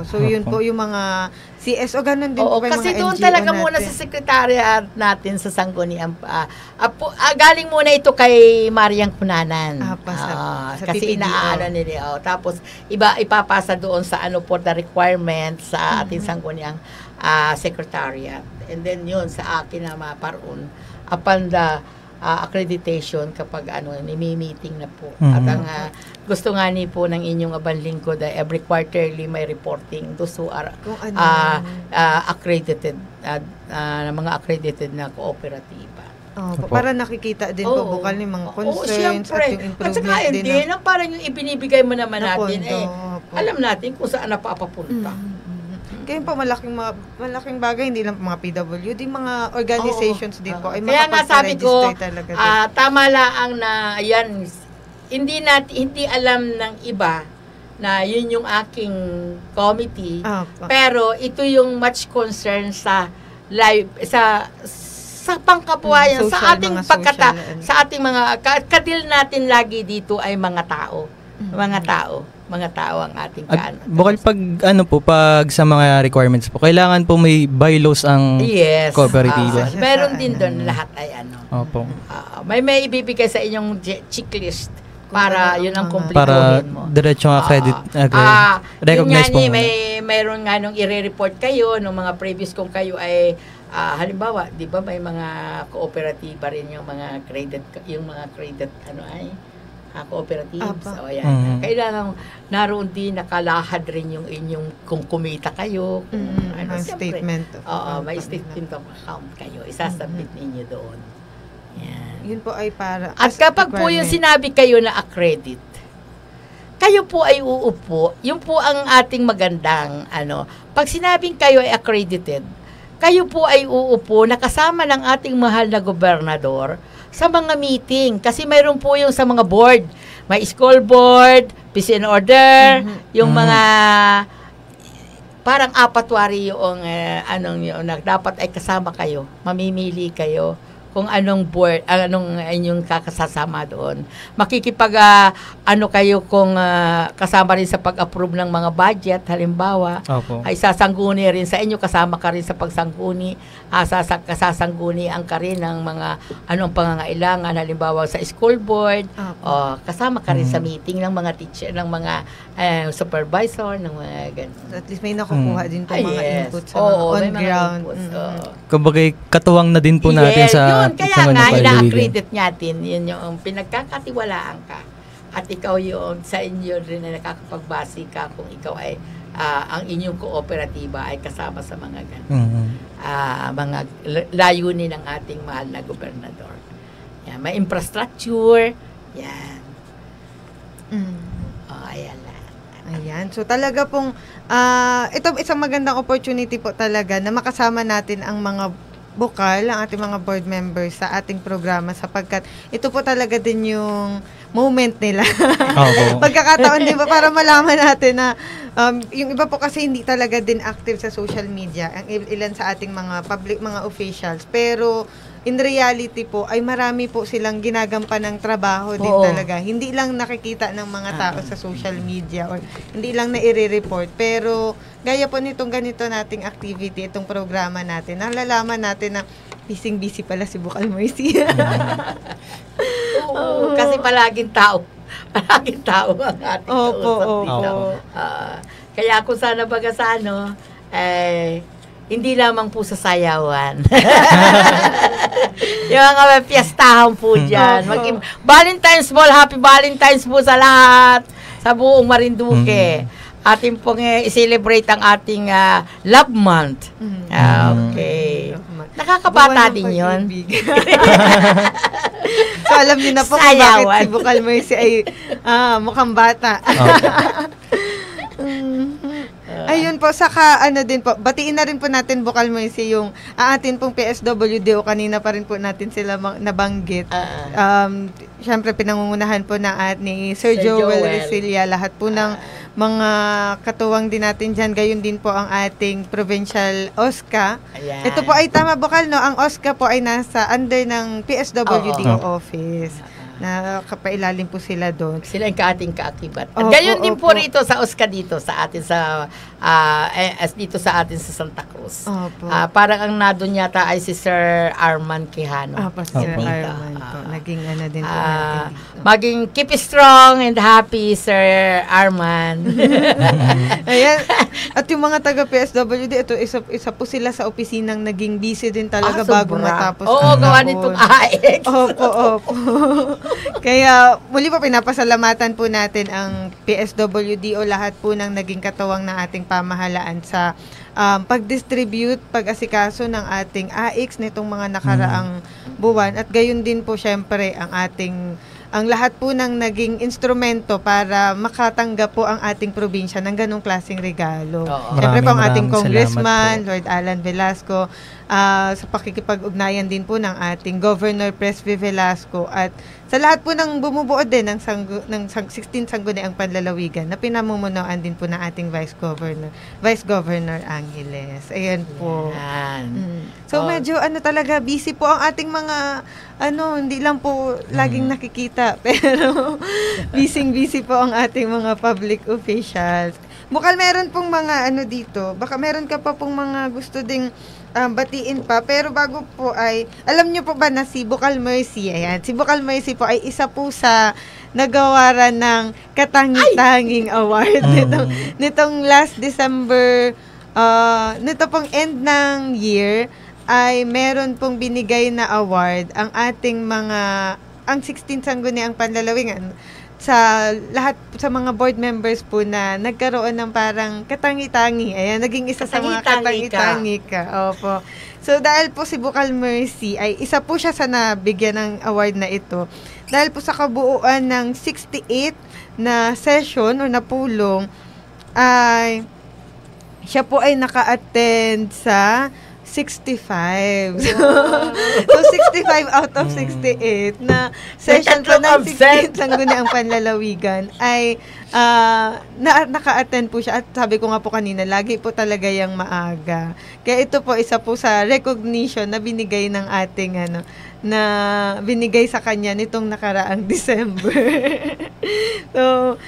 So yun po yung mga CSO, ganun din po yung mga NGO kasi doon talaga muna sa secretariat natin sa sangguniang galing muna ito kay Mariang Kunanan. Sa kasi inaano nila. Tapos ipapasa doon sa for the requirements sa ating sangguniang secretariat. And then yun sa akin na maparoon upon the accreditation kapag nimi-meeting na po. At ang gusto nga ni po ng inyong abanlingkod ay every quarterly may reporting those who are accredited mga accredited na kooperatiba. Para nakikita din po Bukal yung mga concerns at yung improvement at saka din. Parang yung ibinibigay mo naman natin pondo, alam natin kung saan napapapunta. Kaya po malaking bagay, hindi lang po mga PWD, mga organizations din po ay kaya nga sabi ko, talaga tama lang na yan, hindi alam ng iba na yun yung aking committee, pero ito yung much concern sa pangkabuhayan, sa ating sa ating mga kadil natin lagi dito ay mga tao. Mga tao ang ating Bukal pag sa mga requirements po, kailangan po may bylaws ang cooperative. Meron din doon lahat ay Opo. May ibibigay sa inyong checklist para yun ang kumpletuhin mo. Para diretsong recognize po muna. Mayroon nga nung i-report kayo nung mga previous kung kayo ay halimbawa, di ba may mga kooperatiba rin yung mga credit cooperatives. Kailangan naroon din nakalahad rin yung inyong kung kumita kayo. May statement. May statement of account kayo. Isasubmit ninyo doon. Yan. Yun po ay para at kapag po yung sinabi kayo na accredit, kayo po ay uupo. Yun po ang ating magandang pag sinabing kayo ay accredited, kayo po ay uupo nakasama ng ating mahal na gobernador sa mga meeting. Kasi mayroon po yung sa mga board. May school board, peace and order, yung mga parang apatwari yung dapat ay kasama kayo. Mamimili kayo kung anong board, anong inyong kakasasama doon. Makikipag kayo kung kasama rin sa pag-approve ng mga budget, halimbawa, ay sasangguni rin sa inyo, kasama ka rin sa pagsangguni, sasanggunian ka rin ng mga anong pangangailangan, halimbawa sa school board, kasama ka rin sa meeting ng mga teacher, ng mga supervisor, ng mga ganun. At least may nakukuha din po mga input sa on ground. Kumbaga katuwang na din po natin sa kaya nga, ina-accredit natin, yun yung pinagkakatiwalaan ka. At ikaw yung sa inyo rin na nakakapagbase ka kung ikaw ay ang inyong kooperatiba ay kasama sa mga mga layunin ng ating mahal na gobernador. Yan, may infrastructure, yan. Ayan. Ayan. So talaga pong ito isang magandang opportunity po talaga na makasama natin ang mga bukal, ang ating mga board members sa ating programa sapagkat ito po talaga din yung moment nila. Pagkakataon din po para malaman natin na yung iba po kasi hindi talaga din active sa social media, ang ilan sa ating mga public, mga officials. Pero in reality po ay marami po silang ginagampan ng trabaho din talaga. Hindi lang nakikita ng mga tao sa social media or hindi lang na-i-report. Pero gaya po nitong ganito nating activity, itong programa natin, nalalaman natin na busy pala si Bukal Mercy. Kasi palaging tao ang ating kausap dito. Kaya kung sana baga sa hindi lamang po sa sayawan. Yung mga piestahan po dyan. Valentine's Ball, Happy Valentine's po sa lahat, sa buong Marinduque. Ating pong i-celebrate ang ating Love Month. Okay. Nakakabata din yun. So alam niyo na po kung bakit si Bukal Mercy ay mukhang bata. Ayun po, saka din po, batiin na rin po natin Bukal Mercy yung atin pong PSWDO, kanina pa rin po natin sila nabanggit. Siyempre pinangungunahan po ni Sir Joel Resilia, lahat po ng mga katuwang din natin dyan, gayon din po ang ating provincial OSCA. Ayan. Ito po ay tama Bukal, no? Ang OSCA po ay nasa under ng PSWDO office. Na kapailalim po sila doon. Sila yung ating kaakibat. At gayon din po rito sa OSCA dito sa atin dito sa atin sa Santa Cruz. Parang ang nadon yata ay si Sir Arman Quijano. Sir Arman po. Naging din po natin dito. Maging keep strong and happy, Sir Arman. Ayan. At yung mga taga PSWD, ito isa po sila sa opisinang naging busy din talaga bago matapos. Gawa nitong AX. Opo. Kaya muli po pinapasalamatan po natin ang PSWD o lahat po ng naging katuwang ng ating pamahalaan sa pag-distribute, pag-asikaso ng ating AX nitong mga nakaraang buwan. At gayon din po syempre ang lahat po ng naging instrumento para makatanggap po ang ating probinsya ng ganong klaseng regalo. Siyempre po ang ating congressman, Lord Alan Velasco, sa pakikipag-ugnayan din po ng ating Governor Presby Velasco at sa lahat po ng bumubuo din ng 16 sangguniang panlalawigan na pinamumunuan din po ng ating Vice Governor Angeles. Ayan po. So medyo talaga busy po ang ating mga hindi lang po laging nakikita pero busy po ang ating mga public officials. Bukal meron pong mga dito, baka meron ka pa pong mga gusto ding batiin pa, pero bago po ay, alam niyo po ba na si Bukal Mercy, si Bukal Mercy po ay isa po sa nagawaran ng katangi-tanging award nitong last December, nito pong end ng year, ay meron pong binigay na award ang ating ang 16 sangguniang panlalawigan sa lahat sa mga board members po na nagkaroon ng parang katangi-tangi. Ayan, naging isa sa mga katangi-tangi ka. Opo. So, dahil po si Bukal Mercy ay isa po siya sa nabigyan ng award na ito. Dahil po sa kabuuan ng 68 na session o na pulong, ay siya po ay naka-attend sa 65. So 65 out of 68 na session po ng 16 sangguniang panlalawigan ay naka-attend po siya. At sabi ko nga po kanina, lagi po talaga yung maaga. Kaya ito po isa po sa recognition na binigay ng ating na binigay sa kanya nitong nakaraang December. So,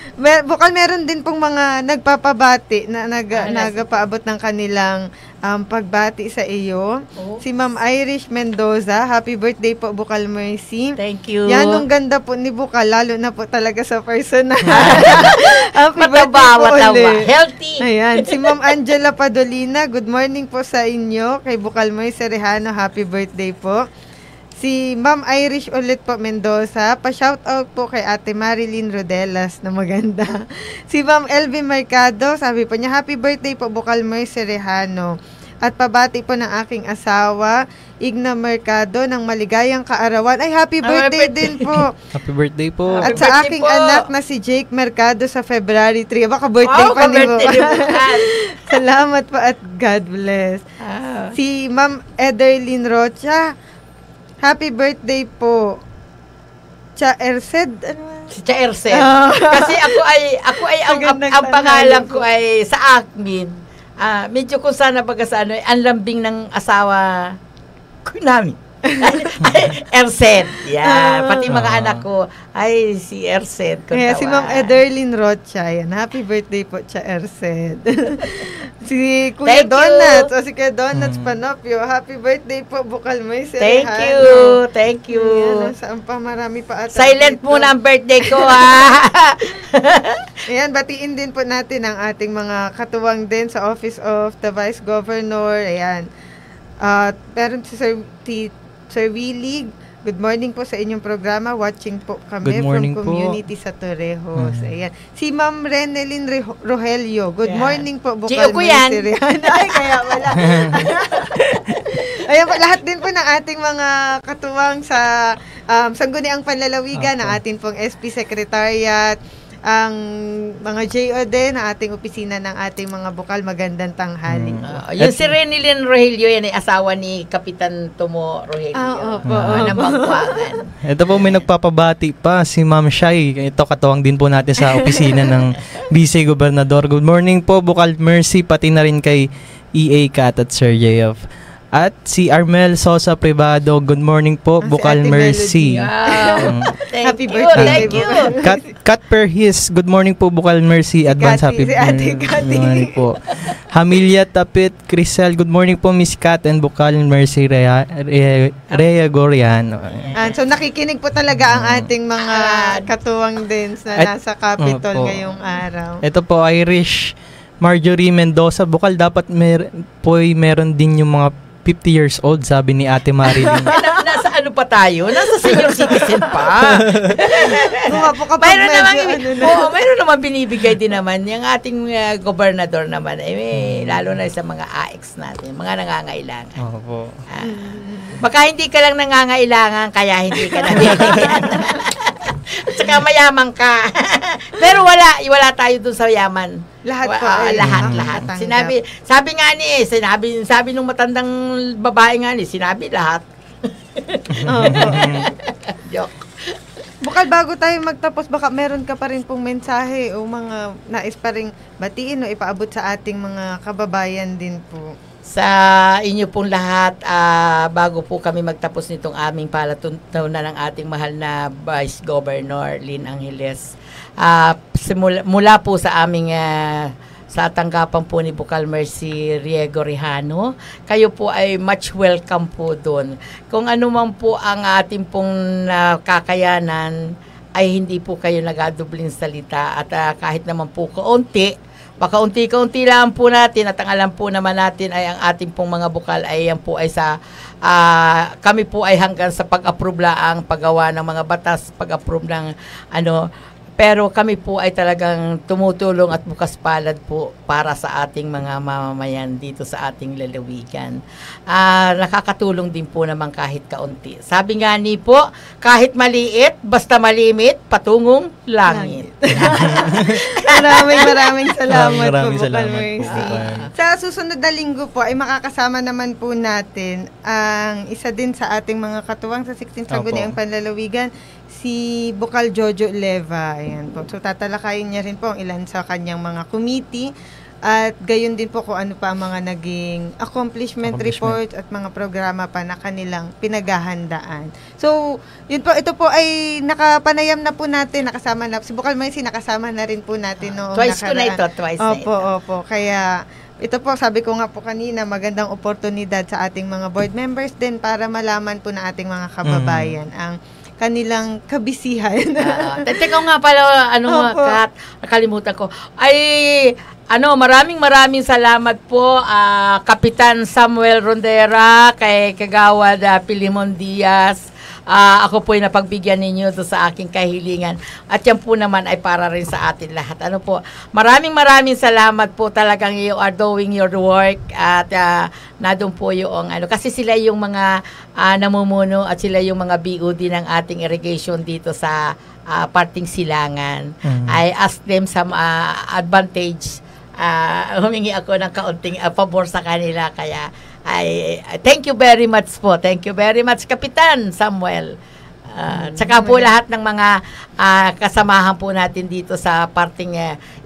Bukal meron din pong mga nagpapabati na nagpaabot ng kanilang pagbati sa iyo. Si Ma'am Irish Mendoza, happy birthday po Bukal Mercy. Thank you. Yan, ang ganda po ni Bukal, lalo na po talaga sa personal. Happy birthday po ulit. Healthy. Ayan, si Ma'am Angela Padolina, good morning po sa inyo. Kay Bukal Mercy Rehano, happy birthday po. Si Ma'am Irish ulit po Mendoza, pa-shoutout po kay Ate Marilyn Rodelas na maganda. Si Ma'am LV Mercado, sabi po niya, happy birthday po Bukal Mercy Rehano. At pabati po ng aking asawa, Igna Mercado, ng maligayang kaarawan. Ay, happy birthday din po. Happy birthday po. At Happy sa birthday aking po. anak na si Jake Mercado sa February 3. Baka birthday pa ni mo. Salamat po at God bless. Si Ma'am Ederlyn Rocha, happy birthday po. Cha Ersed, ano? Si Cha Ercet. Kasi ako ay ang pangalan ko ay sa akin. Medyo kung sana baga sa ano, ang lambing ng asawa ko namin. Ercet. Yeah. Pati mga anak ko ay si Ercet. Kaya si Ma'am Ederlyn Rocha, yan. Happy birthday po, Cha Ercet. Si Kuya Thank Donuts, you. o si Kuya Donuts Panopio, happy birthday po, Bukal May Thank you. Thank you. Ayan, saan pa marami pa ata Silent dito. muna ang birthday ko, ha? Ayan, batiin din po natin ang ating mga katuwang din sa Office of the Vice Governor. Ayan. Meron si Sir Willie. Good morning po sa inyong programa. Watching po kami Good morning from po. community sa Torrejos. Ayan. Si Ma'am Renelyn Rogelio. Good Yeah. morning po. Gio ko yan. Ay, kaya wala. Ayan po, lahat din po ng ating mga katuwang sa Sangguniang Panlalawigan, ng ating pong SP Secretariat, ang mga JO din, ang ating opisina ng ating mga bukal. Magandang tanghaling po. Yung si Renilyn Rogelio, yan ay asawa ni Kapitan Tomo Rogelio. Opo. Ng Bangkuangan. Ito po may nagpapabati pa si Ma'am Shai. Ito katuwang din po natin sa opisina ng Vice Gobernador. Good morning po, Bukal Mercy, pati na rin kay EA Kat at Sir J.F. At si Armel Sosa Privado, good morning po, Si Bukal Ate Mercy. Wow. Happy you, birthday, thank you. Kat Perhis, good morning po, Bukal Mercy. Advance Kati, happy si Ate Kati. Good morning po. Hamilia Tapit, Crisel, good morning po, Miss Kat and Bukal Mercy Rhea Goriano. So nakikinig po talaga ang ating mga katuwang din na nasa Capitol Opo. ngayong araw. Ito po, Irish Marjorie Mendoza, Bukal, dapat meron din yung mga 50 years old, sabi ni Ate Marilyn. Nasa ano pa tayo? Nasa senior citizen pa. Gumapo ka pa Mayroon naman, medyo mayroon naman binibigay din naman yung ating gobernador naman. Lalo na sa mga AX natin, mga nangangailangan. Opo. Baka hindi ka lang nangangailangan, kaya hindi ka nabibigyan. At saka mayaman ka. Pero wala tayo dun sa yaman. Lahat po ay lahat. makatanggap. Sabi nung matandang babae nga sinabi lahat. Joke. Bukal, bago tayo magtapos, baka meron ka pa rin pong mensahe o mga nais pa rin batiin o ipaabot sa ating mga kababayan din po. Sa inyo pong lahat, bago po kami magtapos nitong aming palatuntunan ng ating mahal na Vice Governor Lynn Angeles, mula po sa aming sa tanggapan po ni Bukal Mercy Riego Rihano, kayo po ay much welcome po doon. Kung ano man po ang ating pong kakayanan, ay hindi po kayo nagadubling salita at kahit naman po kaunti, baka unti-kaunti lang po natin at ang alam po naman natin ay ang ating pong mga bukal ay yan po ay sa kami po ay hanggang sa pag-approve ang paggawa ng mga batas, pag-approve ng pero kami po ay talagang tumutulong at bukas palad po para sa ating mga mamamayan dito sa ating lalawigan. Nakakatulong din po naman kahit kaunti. Sabi nga ni po, kahit maliit, basta malimit, patungong langit. Maraming salamat Maraming po, Bukal salamat po, Mercy. Bukal. Sa susunod na linggo po ay makakasama naman po natin ang isa din sa ating mga katuwang sa 16th Sangguniang Panlalawigan, si Bukal Jojo Leva. Ayan po. So tatalakayin niya rin po ang ilan sa kanyang mga committee at gayon din po kung ano pa ang mga naging accomplishment report at mga programa pa na kanilang pinaghahandaan. So, ito po ay nakapanayam na po natin, nakasama na, si Bukal Mercy nakasama na rin po natin noong Twice na ito. Opo. Kaya, ito po, sabi ko nga po kanina, magandang oportunidad sa ating mga board members din para malaman po na ating mga kababayan ang kanilang kabisihan. Teka nga pala, Kat, nakalimutan ko. Maraming salamat po, Kapitan Samuel Rondera, kay Kagawad Pilimon Diaz, ako po ay napagbigyan ninyo doon sa aking kahilingan. At yan po naman ay para rin sa atin lahat. Ano po, maraming salamat po, talagang you are doing your work at nadun po yung kasi sila yung mga namumuno at sila yung mga BOD ng ating irrigation dito sa parting Silangan. I ask them some advantage. Humingi ako ng kaunting pabor sa kanila, kaya thank you very much po. Thank you very much, Kapitan Samuel. Tsaka po lahat ng mga kasamahan po natin dito sa parting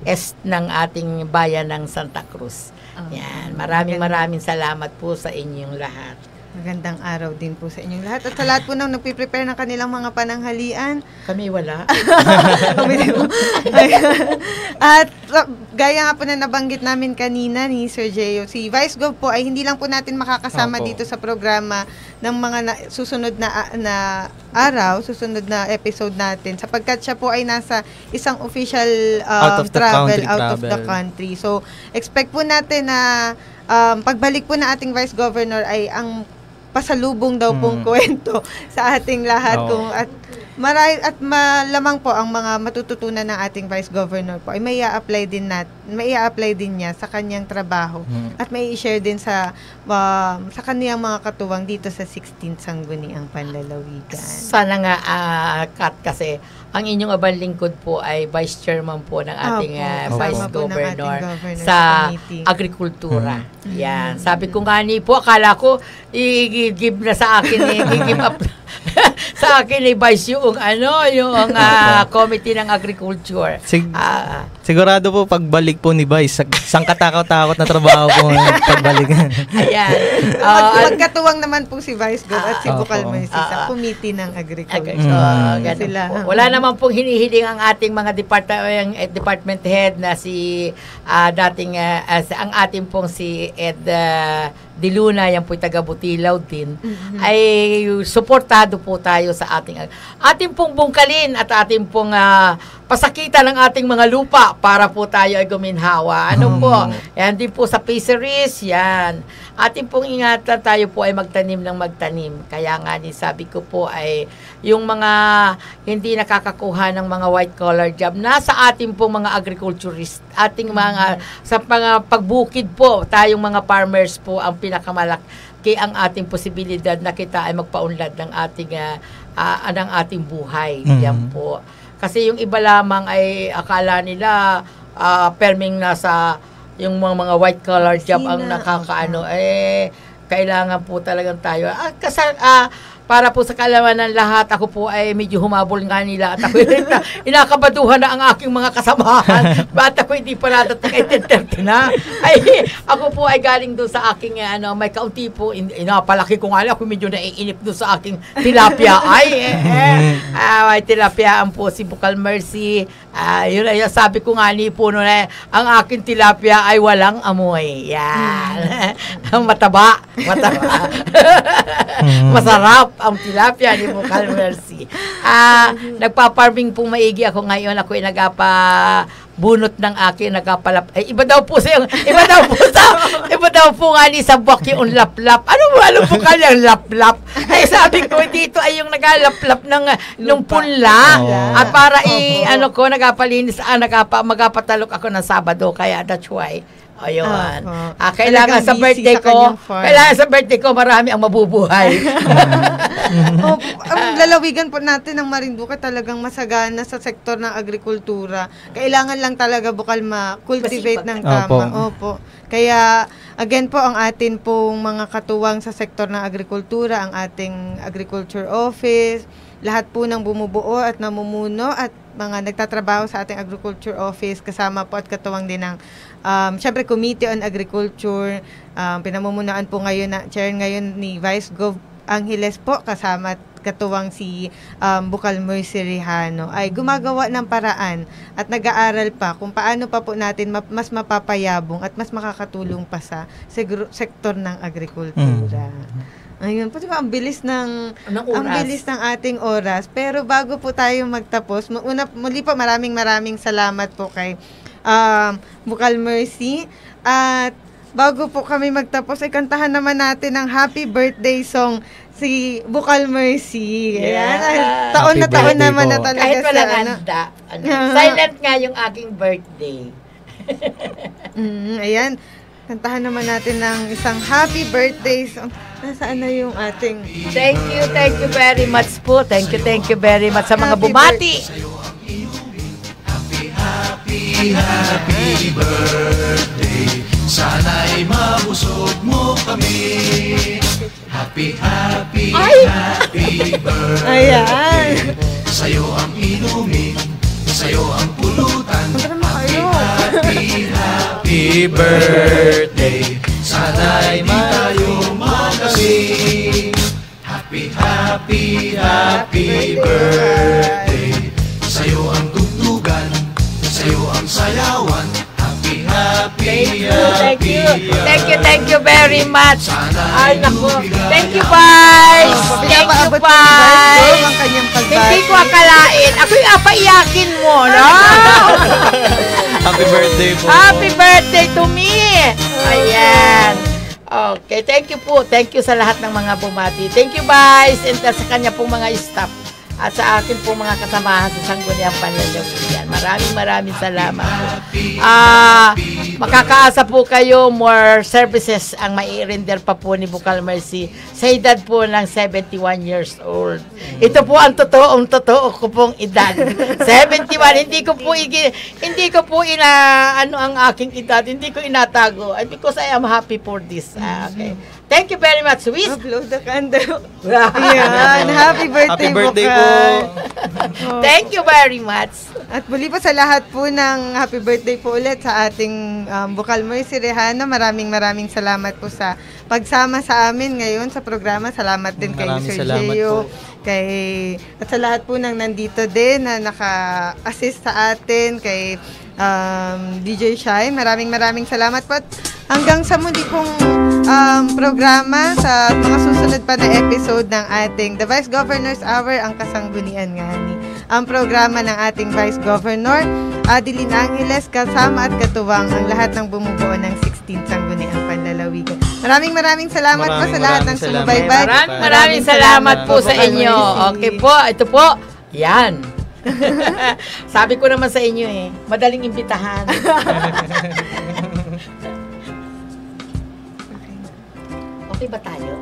est ng ating bayan ng Santa Cruz. Yan. Maraming salamat po sa inyong lahat. Magandang araw din po sa inyong lahat. At sa lahat po nang nagpiprepare ng kanilang mga pananghalian. Kami wala. At gaya nga po na nabanggit namin kanina ni Sir Geo, si Vice Gov po ay hindi lang po natin makakasama dito sa programa ng mga susunod na araw, susunod na episode natin, sapagkat siya po ay nasa isang official out of the country. So, expect po natin na pagbalik po na ating Vice Governor ay ang pasalubong daw pong kwento sa ating lahat at malamang po ang mga matututunan ng ating Vice Governor po ay may i-apply din niya sa kanyang trabaho at may i-share din sa kaniyang mga katuwang dito sa 16th Sangguniang Panlalawigan. Sana nga Kat, kasi ang inyong abang lingkod po ay Vice Chairman po ng ating Vice Governor sa agrikultura. Yan. Sabi ko nga po, akala ko i-give na sa akin, i-give up sa akin ay Vice yung Committee ng Agriculture. Sigurado po pagbalik po ni Vice, sang katakot-takot na trabaho po pagbalik. Ayan. Magkatuwang naman po si Vice Gov at si Bukal Mercy sa Committee ng Agriculture. Wala naman pong hinihiling ang ating mga department head na si ang ating pong si Ed De Luna, yan po'y taga-Butilaw din, ay suportado po tayo sa ating pong bungkalin at ating pong pasakitan ng ating mga lupa para po tayo ay guminhawa. Ano po? Yan din po sa fisheries, yan. Ating pong ingatan tayo po ay magtanim ng magtanim. Kaya nga sabi ko po ay yung mga hindi nakakakuha ng mga white-collar job, nasa ating pong mga agriculturist, ating mga sa mga pagbukid po, tayong mga farmers po ang pinakamalaki ang ating posibilidad na kita ay magpaunlad ng ating buhay. Yan po. Kasi yung iba lamang ay akala nila perming nasa yung mga white collar job ang nakakaano, kailangan po talagang tayo. Para po sa kalaman ng lahat, ako po ay medyo humabol nga nila at ako inakabaduhan na ang aking mga kasamahan. Ba't ako hindi pa nadating ay 10:30 na? Ako po ay galing doon sa aking, may kaunti po, inapalaki ko nga, ako medyo naiinip doon sa aking tilapia. May tilapiaan po si Bukal Mercy. Yun ay sabi ko nga ni Puno na ang aking tilapia ay walang amoy. Yan. Mataba. Masarap ang tilapia ni Bukal Mercy. Nagpa-farming po maigi ako ngayon. Ako ay bunot ng akin, nagapalap. Iba daw po nga ni sa buwak yung laplap. Ano po kanyang laplap? Sabi ko, dito ay yung nagalaplap ng punla. At para nagapalinis, magapatalok ako ng Sabado. Kaya that's why. Ayun. Kailangan sa birthday ko, marami ang mabubuhay. Ang lalawigan po natin ng Marinduque talagang masagana sa sektor ng agrikultura. Kailangan lang talaga Bukal ma-cultivate ng tama. Opo. Kaya, again po, ang atin pong mga katuwang sa sektor ng agrikultura, ang ating agriculture office, lahat po ng bumubuo at namumuno at mga nagtatrabaho sa ating agriculture office, kasama po at katuwang din ng syempre Committee on Agriculture, pinamumunuan po ngayon chair ngayon ni Vice Gov Angeles po, kasama at katuwang si Bukal Mercy Rihano, ay gumagawa ng paraan at nag-aaral pa kung paano pa po natin mas mapapayabong at mas makakatulong pa sa sektor ng agrikultura. Ayun po, diba, ang bilis ng ating oras. Pero bago po tayo magtapos, muli po maraming salamat po kay Bukal Mercy. At bago po kami magtapos, ay kantahan naman natin ang happy birthday song si Bukal Mercy. Ayan. Yeah. Taon na Happy taon birthday naman po. na talaga Kahit walang sa handa. Silent nga yung aking birthday. Ayan. Kantahan naman natin ng isang happy birthday. So, nasaan na yung ating... Thank you very much po. Thank you very much sa mga Happy bumati. Happy birthday, sana'y mabusog mo kami. Happy birthday. Ayan. Sa'yo ang inumin, sa'yo ang pulutan. Happy birthday, sana'y di tayo malasing. Happy birthday. Sa'yo ang tugtugan, sa'yo ang sayawan. Thank you very much. Ay, naku. Thank you, guys. Thank you, guys. Ang kanyang pagbati. Hindi ko akalain. Ako'y apaiyakin mo, no? Happy birthday po. Happy birthday to me. Ayan. Okay, thank you po. Thank you sa lahat ng mga bumati. Thank you, guys. And sa kanya pong mga staff. At sa akin pong mga kasamahan sa Sangguniang Panlalawigan. Maraming salamat po. Makakaasa po kayo, more services ang mai-render pa po ni Bukal Mercy sa edad po ng 71 years old. Ito po ang totoo ko pong edad. 71, hindi ko po ang aking edad, hindi ko inatago. Because I am happy for this. Okay. Thank you very much, Wiz. Blow the candle. Ayan. Happy birthday, Happy birthday po. Bukal. Thank you very much. At muli po sa lahat po ng happy birthday po ulit sa ating Bukal Mercy Rehana. Maraming salamat po sa pagsama sa amin ngayon sa programa. Salamat din kay Maraming Sir salamat Gio. po. At sa lahat po ng nandito din na naka-assist sa atin, kay DJ Shai. Maraming salamat po. At hanggang sa muli pong programa sa mga susunod pa na episode ng ating The Vice Governor's Hour, ang Kasanggunian Ngani. Ang programa ng ating Vice Governor, Adeline Angeles, kasama at katuwang ang lahat ng bumubuo ng 16th Sangguniang Panlalawigan. Maraming salamat po sa lahat ng sumubaybay. Maraming salamat po sa inyo. Okay po, ito po. Yan. Sabi ko naman sa inyo madaling imbitahan. Okay ba tayo?